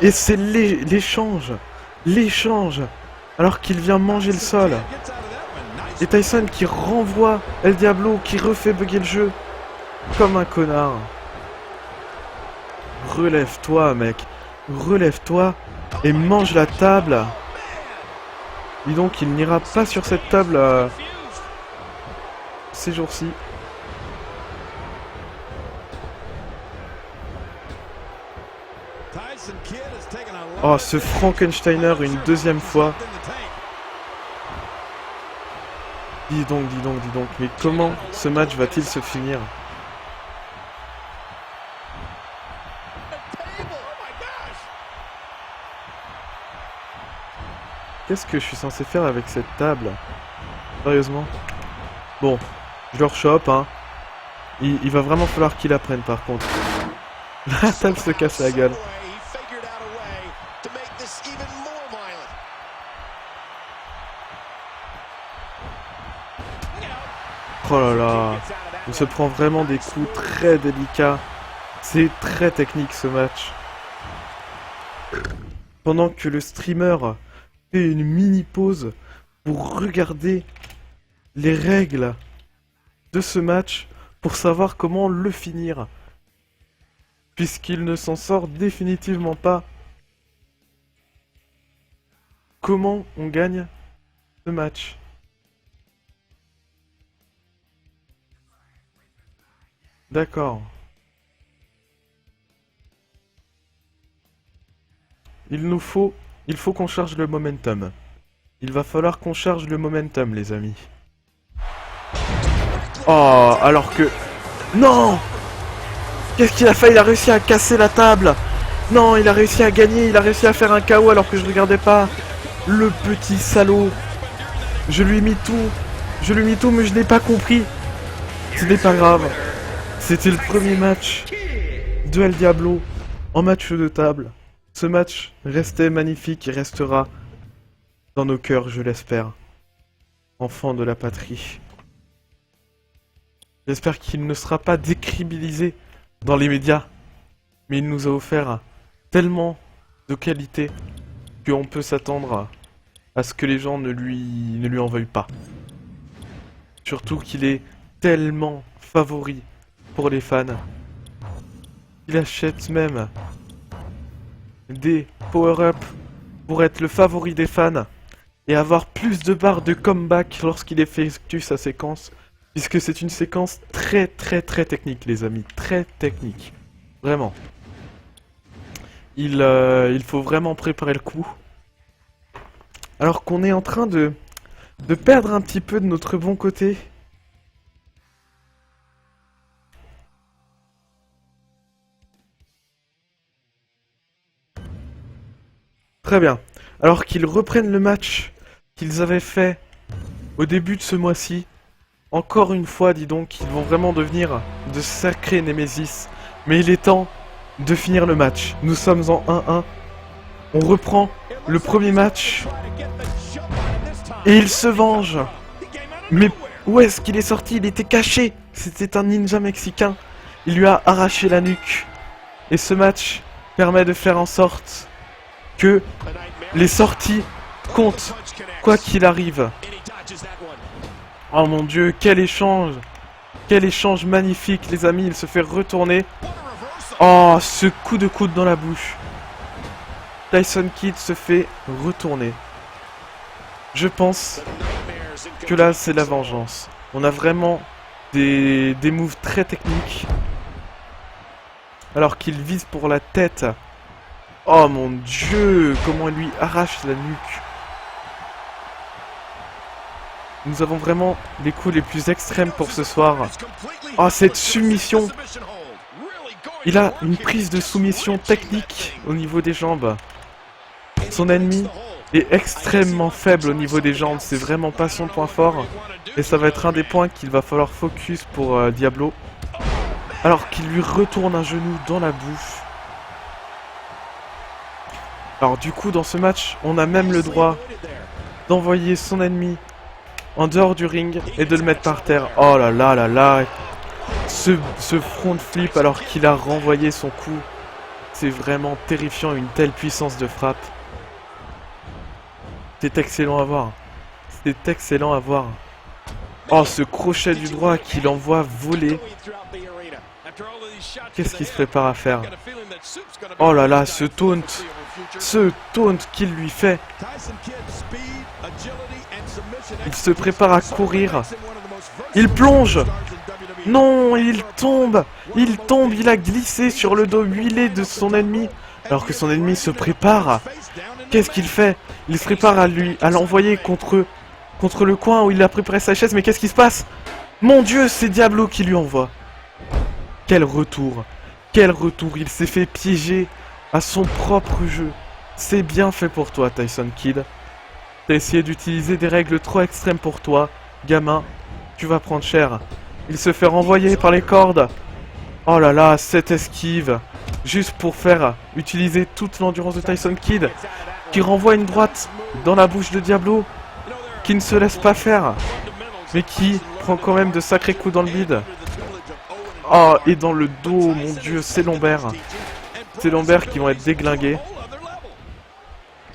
Et c'est l'échange. L'échange. Alors qu'il vient manger le sol. Et Tyson qui renvoie El Diablo, qui refait bugger le jeu. Comme un connard. Relève-toi, mec. Relève-toi et mange la table. Dis donc, il n'ira pas sur cette table ces jours-ci. Oh, ce Frankensteiner une deuxième fois. Dis donc, dis donc, dis donc. Mais comment ce match va-t-il se finir? Qu'est-ce que je suis censé faire avec cette table? Sérieusement? Bon, je le rechoppe, hein. Il va vraiment falloir qu'il apprenne par contre. La table se casse la gueule. Oh là là. Il se prend vraiment des coups très délicats. C'est très technique ce match. Pendant que le streamer fait une mini pause pour regarder les règles de ce match pour savoir comment le finir. Puisqu'il ne s'en sort définitivement pas. Comment on gagne ce match? D'accord. Il faut qu'on charge le momentum. Il va falloir qu'on charge le momentum, les amis. Oh, alors que... Non! Qu'est-ce qu'il a fait? Il a réussi à casser la table. Non, il a réussi à gagner, il a réussi à faire un KO alors que je regardais pas. Le petit salaud. Je lui ai mis tout, mais je n'ai pas compris. Ce n'est pas grave. C'était le premier match de El Diablo en match de table. Ce match restait magnifique et restera dans nos cœurs, je l'espère. Enfants de la patrie. J'espère qu'il ne sera pas décribilisé dans les médias. Mais il nous a offert tellement de qualité qu'on peut s'attendre à ce que les gens ne lui en veuillent pas. Surtout qu'il est tellement favori pour les fans. Il achète même des power-up pour être le favori des fans et avoir plus de barres de comeback lorsqu'il effectue sa séquence, puisque c'est une séquence très technique, les amis, très technique. Vraiment. Il faut vraiment préparer le coup. Alors qu'on est en train de perdre un petit peu de notre bon côté. Très bien. Alors qu'ils reprennent le match qu'ils avaient fait au début de ce mois-ci. Encore une fois, dis donc, ils vont vraiment devenir de sacrés Némésis. Mais il est temps de finir le match. Nous sommes en 1-1. On reprend le premier match. Et il se venge. Mais où est-ce qu'il est sorti? Il était caché. C'était un ninja mexicain. Il lui a arraché la nuque. Et ce match permet de faire en sorte que les sorties comptent, quoi qu'il arrive. Oh mon dieu, quel échange magnifique, les amis. Il se fait retourner. Oh, ce coup de coude dans la bouche. Tyson Kidd se fait retourner. Je pense que là, c'est la vengeance. On a vraiment des moves très techniques. Alors qu'il vise pour la tête. Oh mon dieu, comment il lui arrache la nuque. Nous avons vraiment les coups les plus extrêmes pour ce soir. Oh, cette soumission. Il a une prise de soumission technique au niveau des jambes. Son ennemi est extrêmement faible au niveau des jambes. C'est vraiment pas son point fort. Et ça va être un des points qu'il va falloir focus pour Diablo. Alors qu'il lui retourne un genou dans la bouche. Alors du coup, dans ce match, on a même le droit d'envoyer son ennemi en dehors du ring et de le mettre par terre. Oh là là là là. Ce front flip alors qu'il a renvoyé son coup. C'est vraiment terrifiant, une telle puissance de frappe. C'est excellent à voir. C'est excellent à voir. Oh, ce crochet du droit qu'il envoie voler. Qu'est-ce qu'il se prépare à faire? Oh là là, ce taunt. Ce taunt qu'il lui fait. Il se prépare à courir. Il plonge. Non, il tombe. Il tombe, il a glissé sur le dos huilé de son ennemi. Alors que son ennemi se prépare. Qu'est-ce qu'il fait? Il se prépare à l'envoyer contre le coin où il a préparé sa chaise. Mais qu'est-ce qui se passe? Mon dieu, c'est Diablo qui lui envoie. Quel retour. Quel retour. Il s'est fait piéger à son propre jeu. C'est bien fait pour toi, Tyson Kidd. T'as essayé d'utiliser des règles trop extrêmes pour toi. Gamin, tu vas prendre cher. Il se fait renvoyer par les cordes. Oh là là, cette esquive. Juste pour faire utiliser toute l'endurance de Tyson Kidd. Qui renvoie une droite dans la bouche de Diablo. Qui ne se laisse pas faire. Mais qui prend quand même de sacrés coups dans le bide. Oh, et dans le dos, mon dieu, c'est lombaires. C'est lombaires qui vont être déglingués.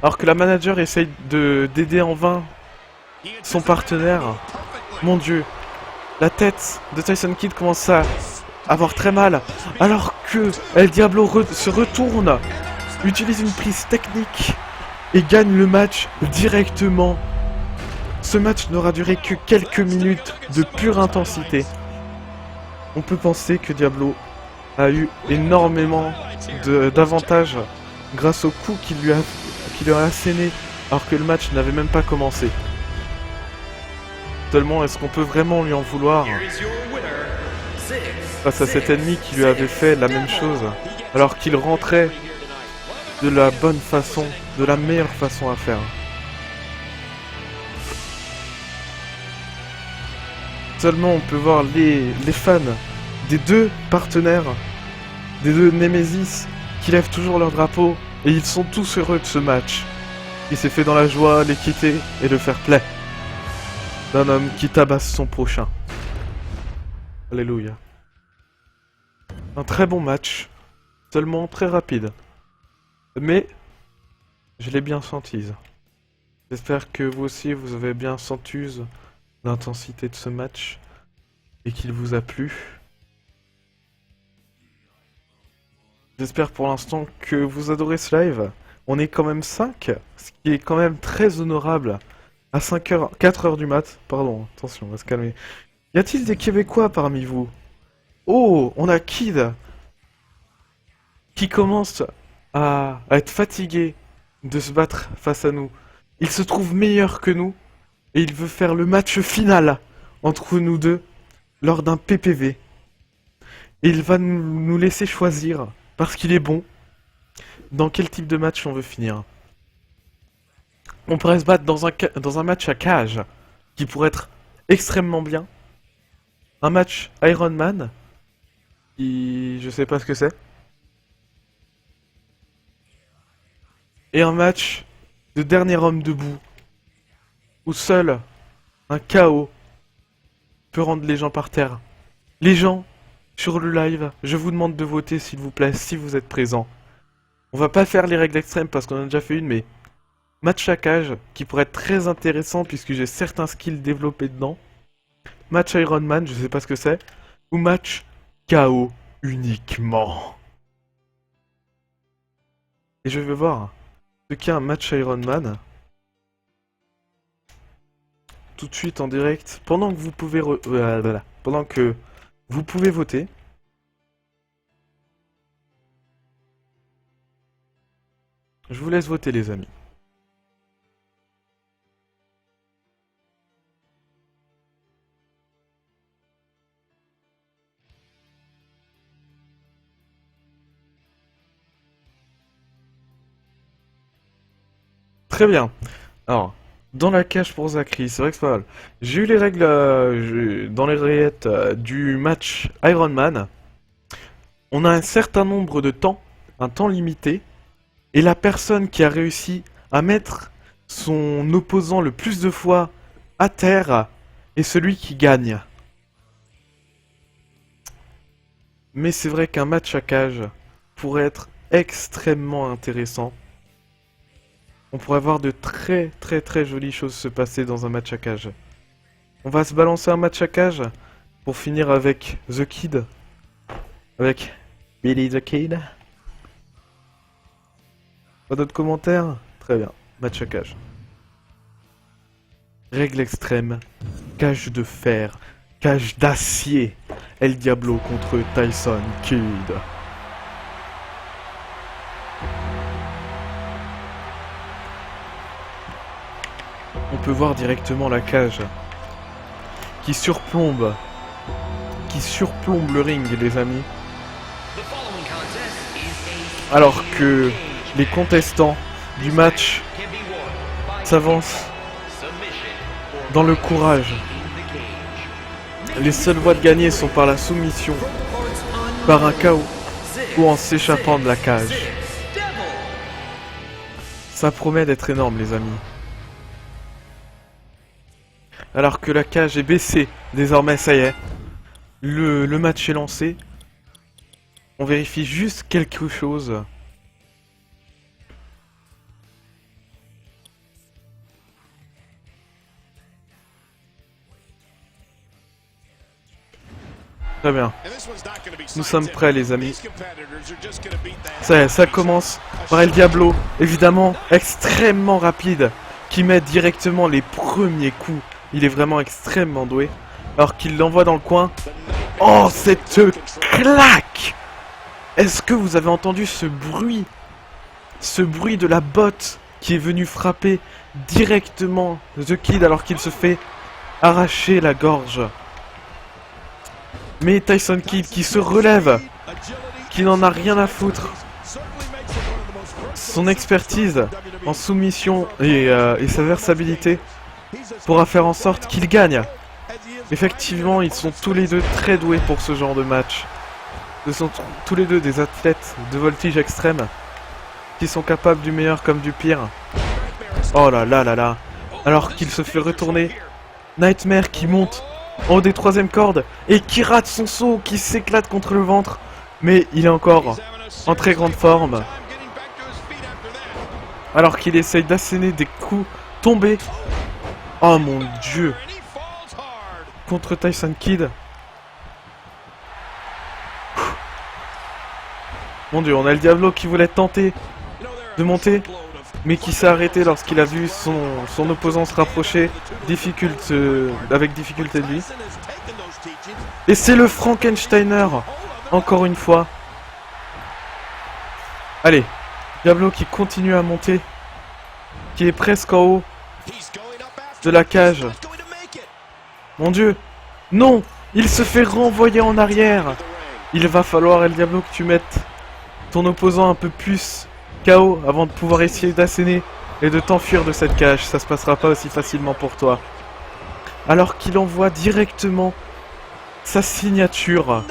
Alors que la manager essaye d'aider en vain son partenaire. Mon dieu. La tête de Tyson Kidd commence à avoir très mal. Alors que El Diablo se retourne. Utilise une prise technique. Et gagne le match directement. Ce match n'aura duré que quelques minutes de pure intensité. On peut penser que Diablo a eu énormément d'avantages grâce au coup qu'il lui a asséné alors que le match n'avait même pas commencé. Seulement, est-ce qu'on peut vraiment lui en vouloir face à cet ennemi qui lui avait fait la même chose alors qu'il rentrait de la bonne façon, de la meilleure façon à faire. Seulement, on peut voir les fans des deux partenaires, des deux Nemesis, qui lèvent toujours leur drapeau, et ils sont tous heureux de ce match. Il s'est fait dans la joie, l'équité et le fair play d'un homme qui tabasse son prochain. Alléluia. Un très bon match, seulement très rapide. Mais, je l'ai bien senti. J'espère que vous aussi, vous avez bien senti l'intensité de ce match et qu'il vous a plu. J'espère pour l'instant que vous adorez ce live. On est quand même 5, ce qui est quand même très honorable. À 4h du mat. Pardon, attention, on va se calmer. Y a-t-il des Québécois parmi vous? Oh, on a Kid qui commence à être fatigué de se battre face à nous. Il se trouve meilleur que nous et il veut faire le match final entre nous deux lors d'un PPV. Et il va nous laisser choisir, parce qu'il est bon, dans quel type de match on veut finir. On pourrait se battre dans un match à cage, qui pourrait être extrêmement bien. Un match Iron Man, qui... je sais pas ce que c'est. Et un match de dernier homme debout, où seul un chaos peut rendre les gens par terre. Les gens, sur le live, je vous demande de voter s'il vous plaît, si vous êtes présents. On va pas faire les règles extrêmes parce qu'on en a déjà fait une, mais match à cage, qui pourrait être très intéressant puisque j'ai certains skills développés dedans. Match Iron Man, je sais pas ce que c'est. Ou match KO uniquement. Et je vais voir ce qu'est un match Iron Man. Tout de suite en direct, pendant que vous pouvez voter. Je vous laisse voter les amis. Très bien. Alors, dans la cage pour Zachary, c'est vrai que c'est pas mal. J'ai eu les règles dans les rayettes du match Iron Man. On a un certain nombre de temps, un temps limité, et la personne qui a réussi à mettre son opposant le plus de fois à terre est celui qui gagne. Mais c'est vrai qu'un match à cage pourrait être extrêmement intéressant. On pourrait voir de très jolies choses se passer dans un match à cage. On va se balancer un match à cage pour finir avec The Kid. Avec Billy the Kid. Pas d'autres commentaires? Très bien. Match à cage. Règle extrême. Cage de fer. Cage d'acier. El Diablo contre Tyson Kidd. On peut voir directement la cage qui surplombe le ring, les amis. Alors que les contestants du match s'avancent dans le courage. Les seules voies de gagner sont par la soumission, par un KO ou en s'échappant de la cage. Ça promet d'être énorme, les amis. Alors que la cage est baissée, désormais ça y est, le match est lancé. On vérifie juste quelque chose. Très bien. Nous sommes prêts, les amis. Ça y est, ça commence par El Diablo, évidemment extrêmement rapide, qui met directement les premiers coups. Il est vraiment extrêmement doué. Alors qu'il l'envoie dans le coin. Oh, cette claque! Est-ce que vous avez entendu ce bruit ce bruit de la botte qui est venue frapper directement The Kid alors qu'il se fait arracher la gorge. Mais Tyson Kidd qui se relève, qui n'en a rien à foutre. Son expertise en soumission et sa versabilité pourra faire en sorte qu'il gagne. Effectivement, ils sont tous les deux très doués pour ce genre de match. Ce sont tous les deux des athlètes de voltige extrême qui sont capables du meilleur comme du pire. Oh là là là là. Alors qu'il se fait retourner, Nightmare qui monte en haut des troisième cordes et qui rate son saut, qui s'éclate contre le ventre. Mais il est encore en très grande forme. Alors qu'il essaye d'asséner des coups tombés. Oh mon dieu. Contre Tyson Kidd. Mon dieu, on a le Diablo qui voulait tenter de monter, mais qui s'est arrêté lorsqu'il a vu son opposant se rapprocher avec difficulté de lui. Et c'est le Frankensteiner, encore une fois. Allez, Diablo qui continue à monter, qui est presque en haut de la cage. Mon dieu, non, il se fait renvoyer en arrière. Il va falloir, El Diablo, que tu mettes ton opposant un peu plus KO avant de pouvoir essayer d'asséner et de t'enfuir de cette cage. Ça se passera pas aussi facilement pour toi. Alors qu'il envoie directement sa signature.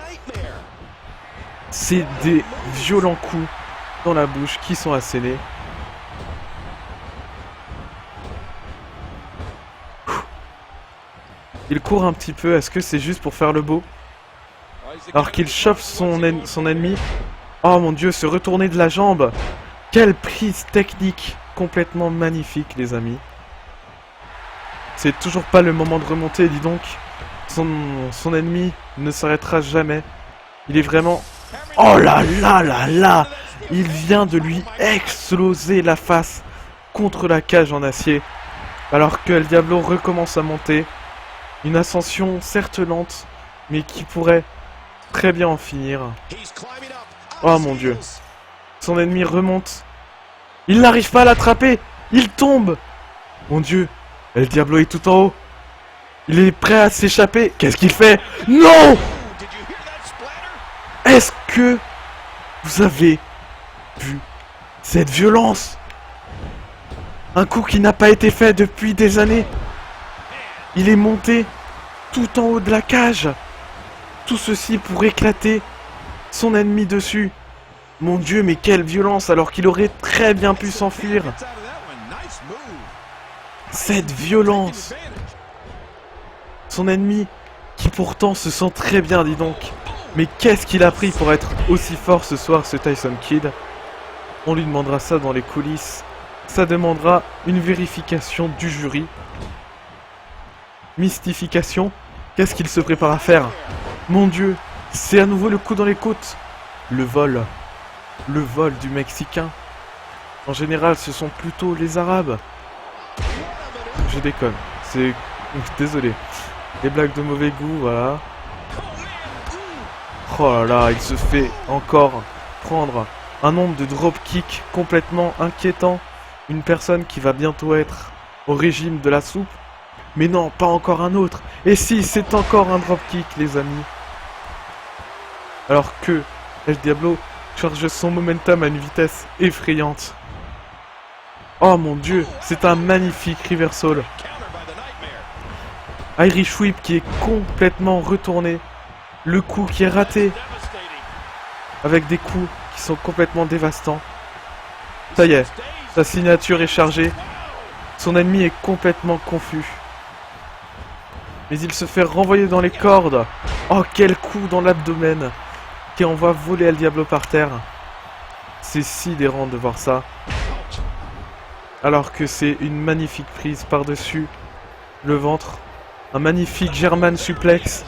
C'est des violents coups dans la bouche qui sont assénés. Il court un petit peu, est-ce que c'est juste pour faire le beau? Alors qu'il chope son ennemi. Oh mon dieu, se retourner de la jambe. Quelle prise technique complètement magnifique, les amis. C'est toujours pas le moment de remonter, dis donc. Son ennemi ne s'arrêtera jamais. Il est vraiment... Oh là là là là. Il vient de lui exploser la face contre la cage en acier. Alors que El Diablo recommence à monter. Une ascension certes lente, mais qui pourrait très bien en finir. Oh mon dieu. Son ennemi remonte. Il n'arrive pas à l'attraper. Il tombe. Mon dieu. El Diablo est tout en haut. Il est prêt à s'échapper. Qu'est-ce qu'il fait? Non! Est-ce que vous avez vu cette violence? Un coup qui n'a pas été fait depuis des années. Il est monté tout en haut de la cage. Tout ceci pour éclater son ennemi dessus. Mon dieu, mais quelle violence alors qu'il aurait très bien pu s'enfuir. Cette violence. Son ennemi qui pourtant se sent très bien, dis donc. Mais qu'est-ce qu'il a pris pour être aussi fort ce soir, ce Tyson Kidd? On lui demandera ça dans les coulisses. Ça demandera une vérification du jury. Mystification. Qu'est-ce qu'il se prépare à faire? Mon dieu, c'est à nouveau le coup dans les côtes. Le vol. Le vol du Mexicain. En général, ce sont plutôt les Arabes. Je déconne. C'est... Désolé. Des blagues de mauvais goût, voilà. Oh là là, il se fait encore prendre un nombre de dropkicks complètement inquiétant. Une personne qui va bientôt être au régime de la soupe. Mais non, pas encore un autre. Et si, c'est encore un dropkick, les amis. Alors que El Diablo charge son momentum à une vitesse effrayante. Oh mon dieu, c'est un magnifique reversal. Irish Whip qui est complètement retourné. Le coup qui est raté. Avec des coups qui sont complètement dévastants. Ça y est, sa signature est chargée. Son ennemi est complètement confus. Mais il se fait renvoyer dans les cordes. Oh, quel coup dans l'abdomen qui envoie voler El Diablo par terre. C'est sidérant de voir ça. Alors que c'est une magnifique prise par-dessus le ventre. Un magnifique German suplex.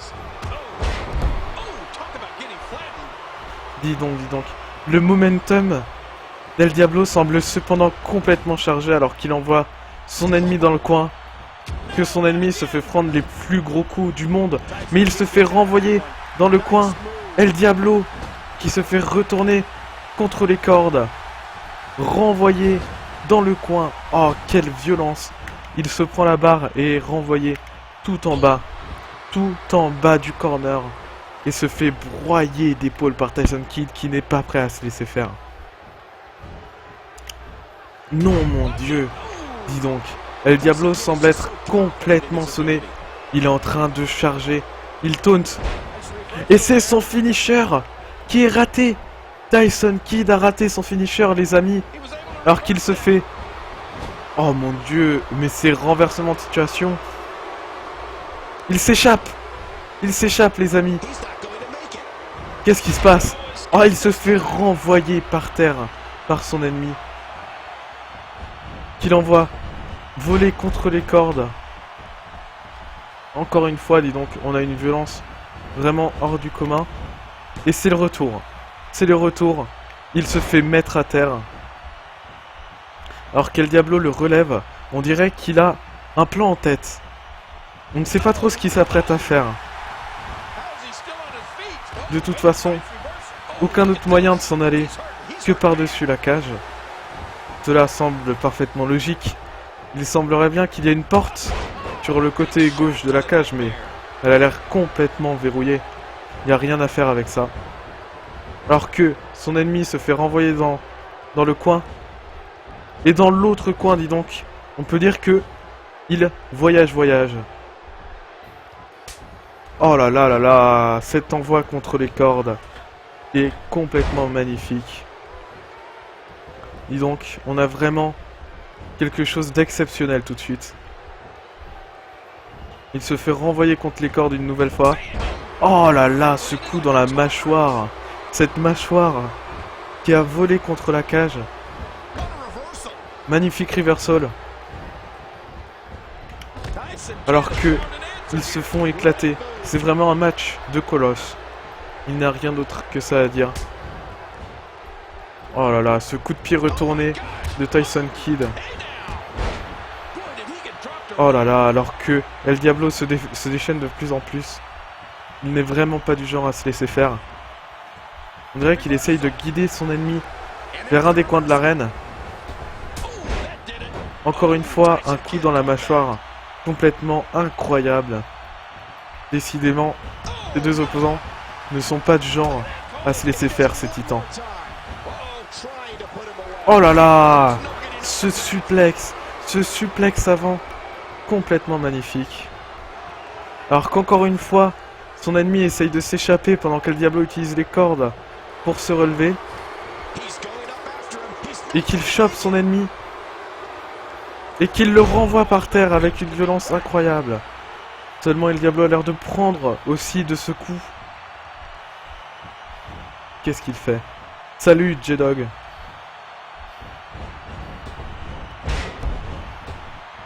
Dis donc, dis donc. Le momentum d'El Diablo semble cependant complètement chargé alors qu'il envoie son ennemi dans le coin. Que son ennemi se fait prendre les plus gros coups du monde. Mais il se fait renvoyer dans le coin. El Diablo qui se fait retourner contre les cordes. renvoyé dans le coin. Oh, quelle violence. Il se prend la barre et est renvoyé tout en bas du corner. Et se fait broyer d'épaule par Tyson Kidd qui n'est pas prêt à se laisser faire. Non, mon Dieu. Dis donc. El Diablo semble être complètement sonné. Il est en train de charger. Il taunt. Et c'est son finisher qui est raté. Tyson Kidd a raté son finisher, les amis. Alors qu'il se fait... Oh mon Dieu, mais c'est renversement de situation. Il s'échappe. Il s'échappe, les amis. Qu'est-ce qui se passe? Oh, il se fait renvoyer par terre par son ennemi. Qu'il envoie voler contre les cordes. Encore une fois, dis donc, on a une violence vraiment hors du commun. Et c'est le retour. C'est le retour. Il se fait mettre à terre. Alors qu'El Diablo le relève, on dirait qu'il a un plan en tête. On ne sait pas trop ce qu'il s'apprête à faire. De toute façon, aucun autre moyen de s'en aller que par-dessus la cage. Cela semble parfaitement logique. Il semblerait bien qu'il y ait une porte sur le côté gauche de la cage, mais elle a l'air complètement verrouillée. Il n'y a rien à faire avec ça. Alors que son ennemi se fait renvoyer dans le coin. Et dans l'autre coin, dis donc, on peut dire que il voyage. Oh là là là là, cet envoi contre les cordes est complètement magnifique. Dis donc, on a vraiment quelque chose d'exceptionnel tout de suite. Il se fait renvoyer contre les cordes une nouvelle fois. Oh là là, ce coup dans la mâchoire. Cette mâchoire qui a volé contre la cage. Magnifique reversal. Alors que ils se font éclater. C'est vraiment un match de colosse. Il n'y a rien d'autre que ça à dire. Oh là là, ce coup de pied retourné de Tyson Kidd. Oh là là, alors que El Diablo se déchaîne de plus en plus. Il n'est vraiment pas du genre à se laisser faire. On dirait qu'il essaye de guider son ennemi vers un des coins de l'arène. Encore une fois, un coup dans la mâchoire complètement incroyable. Décidément, les deux opposants ne sont pas du genre à se laisser faire, ces titans. Oh là là, ce suplex avant, complètement magnifique. Alors qu'encore une fois, son ennemi essaye de s'échapper pendant qu'El Diablo utilise les cordes pour se relever. Et qu'il chope son ennemi. Et qu'il le renvoie par terre avec une violence incroyable. Seulement El Diablo a l'air de prendre aussi de ce coup. Qu'est-ce qu'il fait? Salut J-Dog.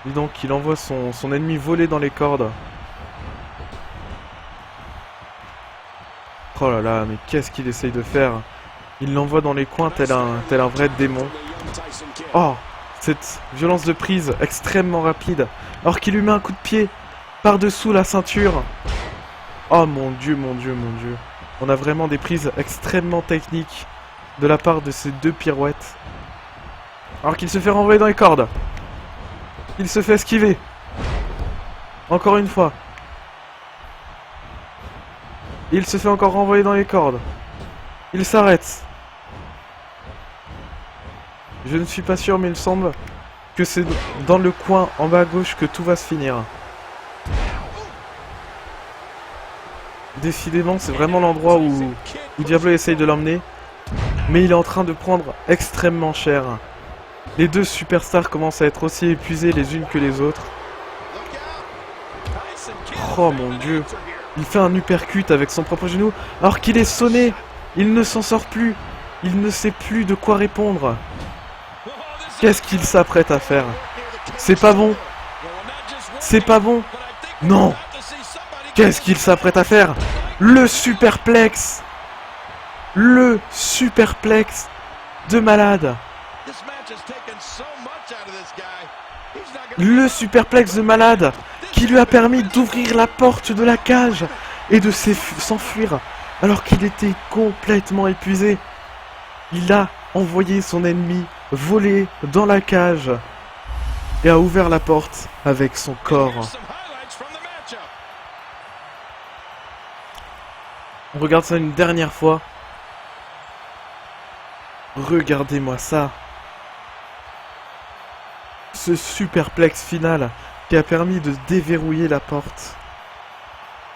Dis donc, il envoie son ennemi voler dans les cordes. Oh là là, mais qu'est-ce qu'il essaye de faire? Il l'envoie dans les coins tel un vrai démon. Oh, cette violence de prise extrêmement rapide. Alors qu'il lui met un coup de pied par-dessous la ceinture. Oh mon Dieu, mon Dieu, mon Dieu. On a vraiment des prises extrêmement techniques de la part de ces deux pirouettes. Alors qu'il se fait renvoyer dans les cordes. Il se fait esquiver. Encore une fois. Il se fait encore renvoyer dans les cordes. Il s'arrête. Je ne suis pas sûr, mais il semble que c'est dans le coin en bas à gauche que tout va se finir. Décidément, c'est vraiment l'endroit où Diablo essaye de l'emmener. Mais il est en train de prendre extrêmement cher. Les deux superstars commencent à être aussi épuisées les unes que les autres. Oh mon Dieu. Il fait un uppercut avec son propre genou. Alors qu'il est sonné. Il ne s'en sort plus. Il ne sait plus de quoi répondre. Qu'est-ce qu'il s'apprête à faire? C'est pas bon. C'est pas bon. Non. Qu'est-ce qu'il s'apprête à faire? Le superplex. Le superplex de malade. Le superplex de malade qui lui a permis d'ouvrir la porte de la cage et de s'enfuir alors qu'il était complètement épuisé. Il a envoyé son ennemi volé dans la cage et a ouvert la porte avec son corps. Here's some highlights from the matchup. On regarde ça une dernière fois. Regardez-moi ça. Ce superplex final qui a permis de déverrouiller la porte.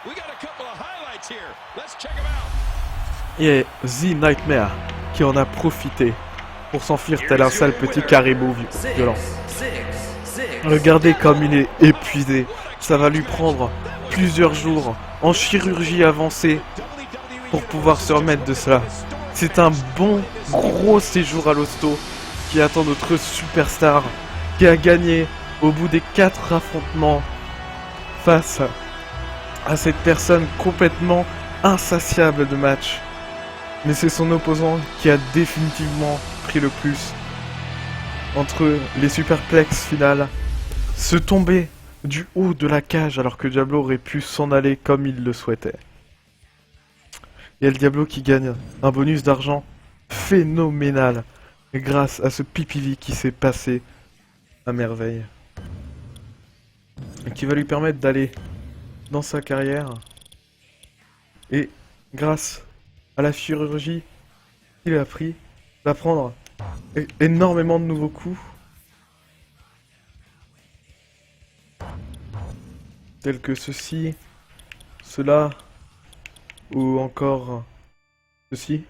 We got a couple of highlights here. Let's check them out. Et The Nightmare qui en a profité pour s'enfuir tel un sale petit caribou violent. Regardez comme il est épuisé. Ça va lui prendre plusieurs jours en chirurgie avancée pour pouvoir se remettre de cela. C'est un bon gros séjour à l'hosto qui attend notre superstar qui a gagné au bout des 4 affrontements face à cette personne complètement insatiable de match. Mais c'est son opposant qui a définitivement pris le plus. Entre les superplex finales, se tomber du haut de la cage alors que Diablo aurait pu s'en aller comme il le souhaitait. Et El Diablo qui gagne un bonus d'argent phénoménal grâce à ce pipivi qui s'est passé à merveille. Et qui va lui permettre d'aller dans sa carrière. Et grâce à la chirurgie qu'il a pris, va prendre énormément de nouveaux coups. Tels que ceci, cela, ou encore ceci.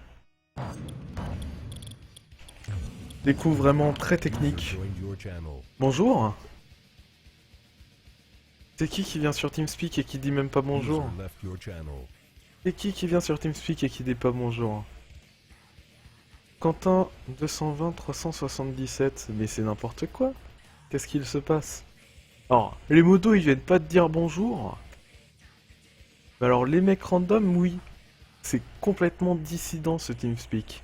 Des coups vraiment très techniques. Joined your channel. Bonjour. C'est qui vient sur TeamSpeak et qui dit même pas bonjour? User left your channel. C'est qui vient sur TeamSpeak et qui dit pas bonjour? Quentin 220 377, mais c'est n'importe quoi. Qu'est-ce qu'il se passe? Alors, les motos ils viennent pas te dire bonjour. Alors les mecs random, oui. C'est complètement dissident ce TeamSpeak.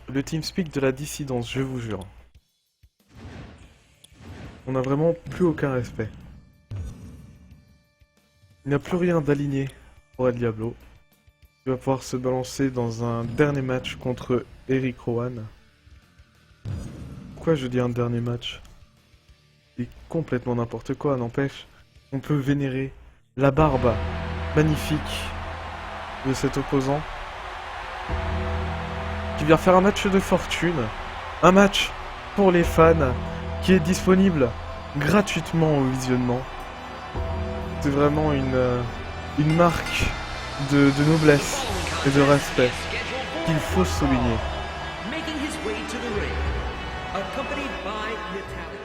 Le TeamSpeak de la dissidence, je vous jure. On n'a vraiment plus aucun respect. Il n'y a plus rien d'aligné pour El Diablo. Il va pouvoir se balancer dans un dernier match contre Eric Rowan. Pourquoi je dis un dernier match? C'est complètement n'importe quoi, n'empêche. On peut vénérer la barbe magnifique de cet opposant qui vient faire un match de fortune. Un match pour les fans qui est disponible gratuitement au visionnement. C'est vraiment une marque de noblesse et de respect qu'il faut souligner. Making his way to the ring, accompanied by Natalia.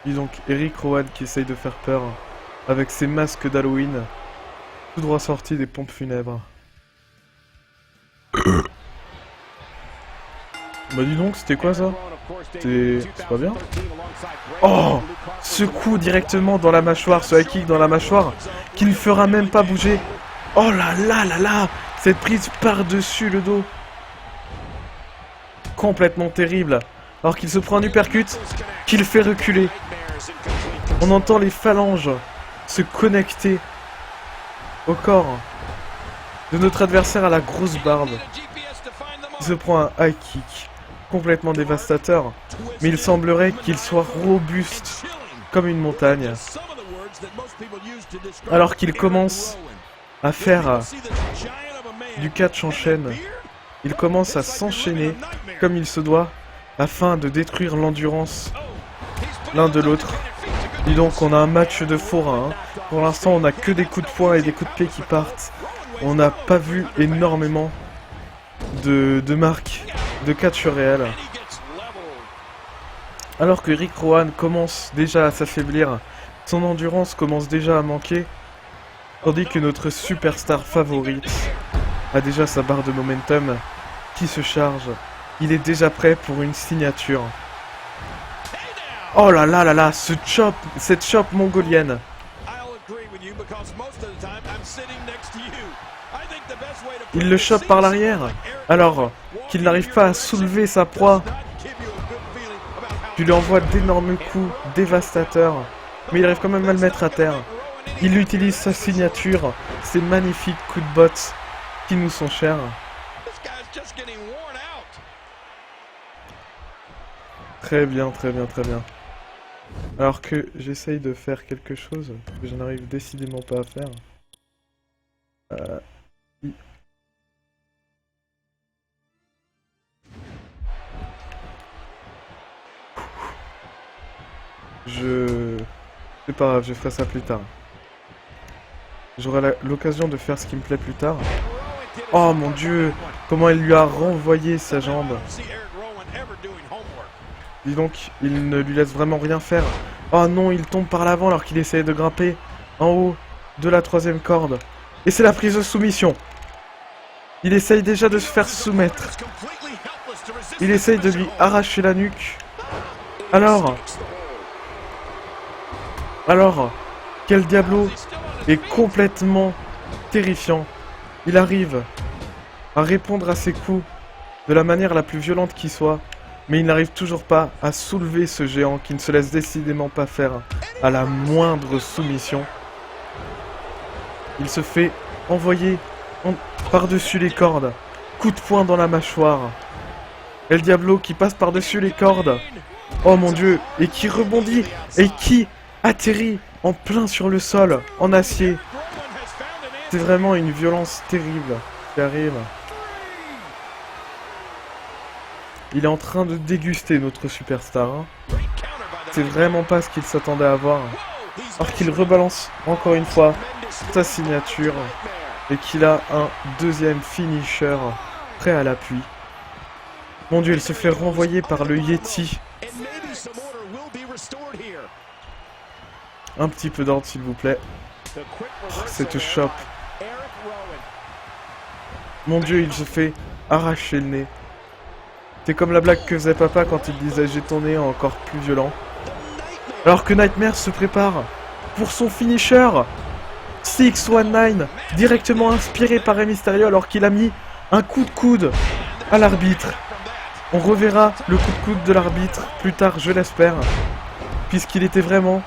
Dis donc, Eric Rowan qui essaye de faire peur avec ses masques d'Halloween, tout droit sortis des pompes funèbres. Bah dis donc, c'était quoi ça? C'est pas bien? Oh! Ce coup directement dans la mâchoire, ce high kick dans la mâchoire, qui ne fera même pas bouger. Oh là là là là! Cette prise par-dessus le dos. Complètement terrible. Alors qu'il se prend un uppercut, qu'il fait reculer. On entend les phalanges se connecter au corps de notre adversaire à la grosse barbe. Il se prend un high kick complètement dévastateur, mais il semblerait qu'il soit robuste comme une montagne. Alors qu'il commence à faire du catch en chaîne, il commence à s'enchaîner comme il se doit afin de détruire l'endurance l'un de l'autre. Dis donc, on a un match de forain. Pour l'instant, on a que des coups de poing et des coups de pied qui partent. On n'a pas vu énormément de marques de catch réel. Alors que Rick Rowan commence déjà à s'affaiblir, son endurance commence déjà à manquer, tandis que notre superstar favorite a déjà sa barre de momentum qui se charge. Il est déjà prêt pour une signature. Oh là là là là, cette chop mongolienne. Il le chope par l'arrière, alors qu'il n'arrive pas à soulever sa proie. Tu lui envoies d'énormes coups dévastateurs, mais il arrive quand même à le mettre à terre. Il utilise sa signature, ces magnifiques coups de botte qui nous sont chers. Très bien, très bien, très bien. Alors que j'essaye de faire quelque chose que je n'arrive décidément pas à faire. C'est pas grave, je ferai ça plus tard. J'aurai l'occasion de faire ce qui me plaît plus tard. Oh mon dieu, comment il lui a renvoyé sa jambe. Dis donc, il ne lui laisse vraiment rien faire. Oh non, il tombe par l'avant alors qu'il essaye de grimper en haut de la 3e corde. Et c'est la prise de soumission. Il essaye déjà de se faire soumettre. Il essaye de lui arracher la nuque. Alors, quel Diablo est complètement terrifiant. Il arrive à répondre à ses coups de la manière la plus violente qui soit, mais il n'arrive toujours pas à soulever ce géant qui ne se laisse décidément pas faire à la moindre soumission. Il se fait envoyer par-dessus les cordes, coup de poing dans la mâchoire. El Diablo qui passe par-dessus les cordes. Oh mon dieu, et qui rebondit, et qui atterrit en plein sur le sol, en acier. C'est vraiment une violence terrible qui arrive. Il est en train de déguster notre superstar. Hein. C'est vraiment pas ce qu'il s'attendait à voir. Alors qu'il rebalance encore une fois sa signature et qu'il a un deuxième finisher prêt à l'appui. Mon dieu, il se fait renvoyer par le Yeti. Un petit peu d'ordre s'il vous plaît. Oh, cette chope. Mon dieu, il se fait arracher le nez. C'est comme la blague que faisait papa quand il disait j'ai ton nez encore plus violent. Alors que Nightmare se prépare pour son finisher. 619, directement inspiré par Rey Mysterio alors qu'il a mis un coup de coude à l'arbitre. On reverra le coup de coude de l'arbitre plus tard, je l'espère. Puisqu'il était vraiment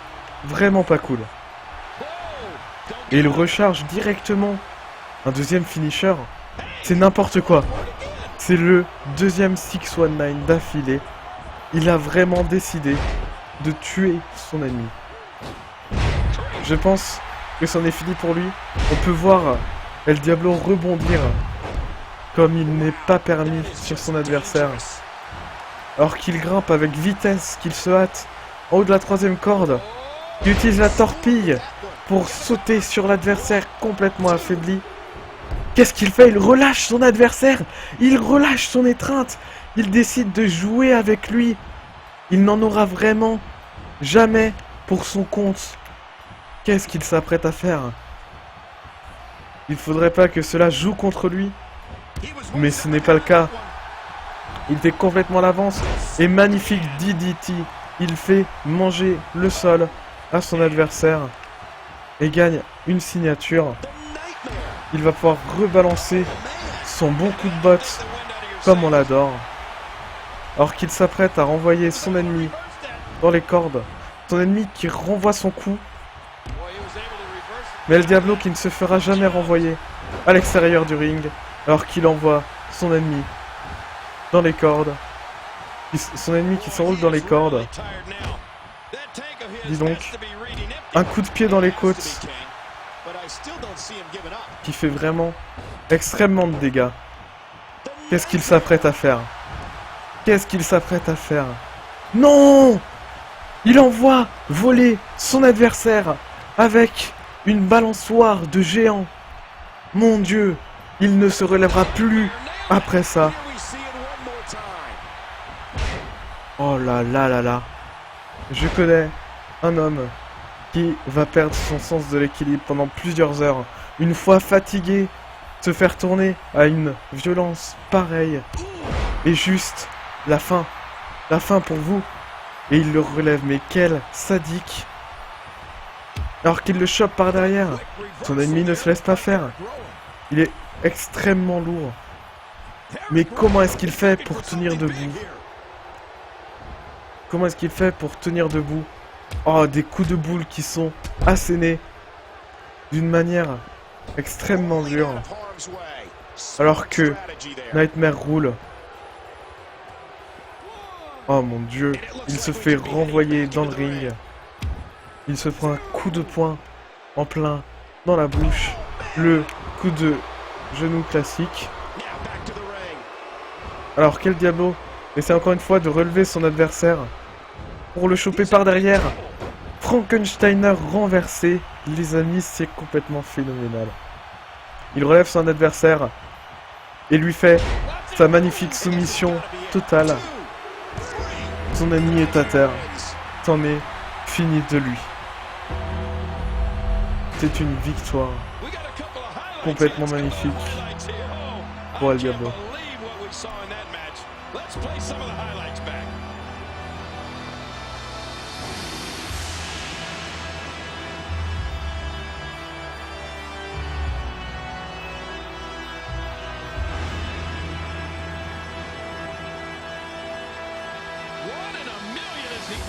pas cool. Et il recharge directement un deuxième finisher. C'est n'importe quoi. C'est le deuxième 619 d'affilée. Il a vraiment décidé de tuer son ennemi. Je pense que c'en est fini pour lui. On peut voir El Diablo rebondir comme il n'est pas permis sur son adversaire. Alors qu'il grimpe avec vitesse, qu'il se hâte en haut de la 3e corde. Il utilise la torpille pour sauter sur l'adversaire complètement affaibli. Qu'est-ce qu'il fait? Il relâche son adversaire. Il relâche son étreinte. Il décide de jouer avec lui. Il n'en aura vraiment jamais pour son compte. Qu'est-ce qu'il s'apprête à faire? Il faudrait pas que cela joue contre lui. Mais ce n'est pas le cas. Il fait complètement l'avance. Et magnifique DDT. Il fait manger le sol à son adversaire. Et gagne une signature. Il va pouvoir rebalancer son bon coup de botte comme on l'adore. Alors qu'il s'apprête à renvoyer son ennemi dans les cordes. Son ennemi qui renvoie son coup. Mais El Diablo qui ne se fera jamais renvoyer à l'extérieur du ring. Alors qu'il envoie son ennemi dans les cordes. Son ennemi qui s'enroule dans les cordes. Dis donc, un coup de pied dans les côtes qui fait vraiment extrêmement de dégâts. Qu'est-ce qu'il s'apprête à faire? Qu'est-ce qu'il s'apprête à faire? Non! Il envoie voler son adversaire avec une balançoire de géant. Mon dieu, il ne se relèvera plus après ça. Oh là là là là. Je connais un homme qui va perdre son sens de l'équilibre pendant plusieurs heures. Une fois fatigué, se faire tourner à une violence pareille. Et juste la fin pour vous. Et il le relève, mais quel sadique. Alors qu'il le chope par derrière. Son ennemi ne se laisse pas faire. Il est extrêmement lourd. Mais comment est-ce qu'il fait pour tenir debout? Comment est-ce qu'il fait pour tenir debout? Oh, des coups de boule qui sont assénés d'une manière extrêmement dure. Alors que Nightmare roule. Oh mon dieu, il se fait renvoyer dans le ring. Il se prend un coup de poing en plein dans la bouche. Le coup de genou classique. Alors quel Diablo essaie encore une fois de relever son adversaire pour le choper par derrière. Frankensteiner renversé. Les amis, c'est complètement phénoménal. Il relève son adversaire et lui fait sa magnifique soumission totale. Son ennemi est à terre. C'en est fini de lui. C'est une victoire complètement magnifique pour El Diablo.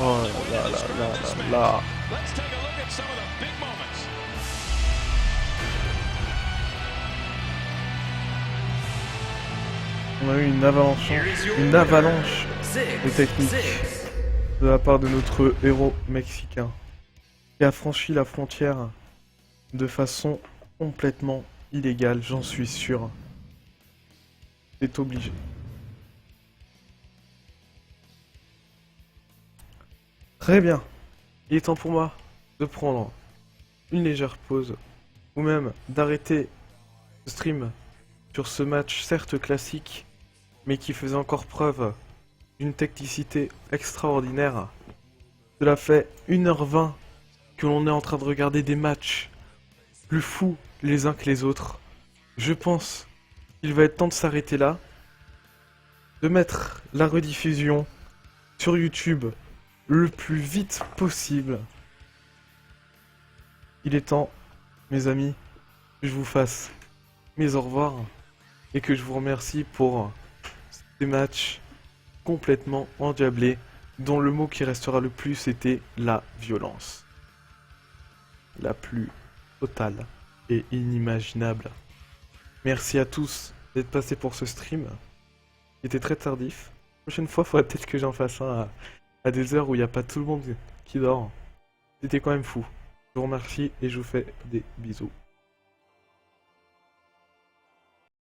Oh là là là là là. On a eu une avalanche de techniques de la part de notre héros mexicain qui a franchi la frontière de façon complètement illégale, j'en suis sûr. C'est obligé. Très bien. Il est temps pour moi de prendre une légère pause ou même d'arrêter le stream sur ce match certes classique mais qui faisait encore preuve d'une technicité extraordinaire. Cela fait 1h20 que l'on est en train de regarder des matchs plus fous les uns que les autres. Je pense qu'il va être temps de s'arrêter là, de mettre la rediffusion sur YouTube le plus vite possible. Il est temps, mes amis, que je vous fasse mes au revoir et que je vous remercie pour ces matchs complètement endiablés dont le mot qui restera le plus était la violence. La plus totale et inimaginable. Merci à tous d'être passés pour ce stream. Il était très tardif. La prochaine fois, il faudrait peut-être que j'en fasse un à des heures où il n'y a pas tout le monde qui dort. C'était quand même fou. Je vous remercie et je vous fais des bisous.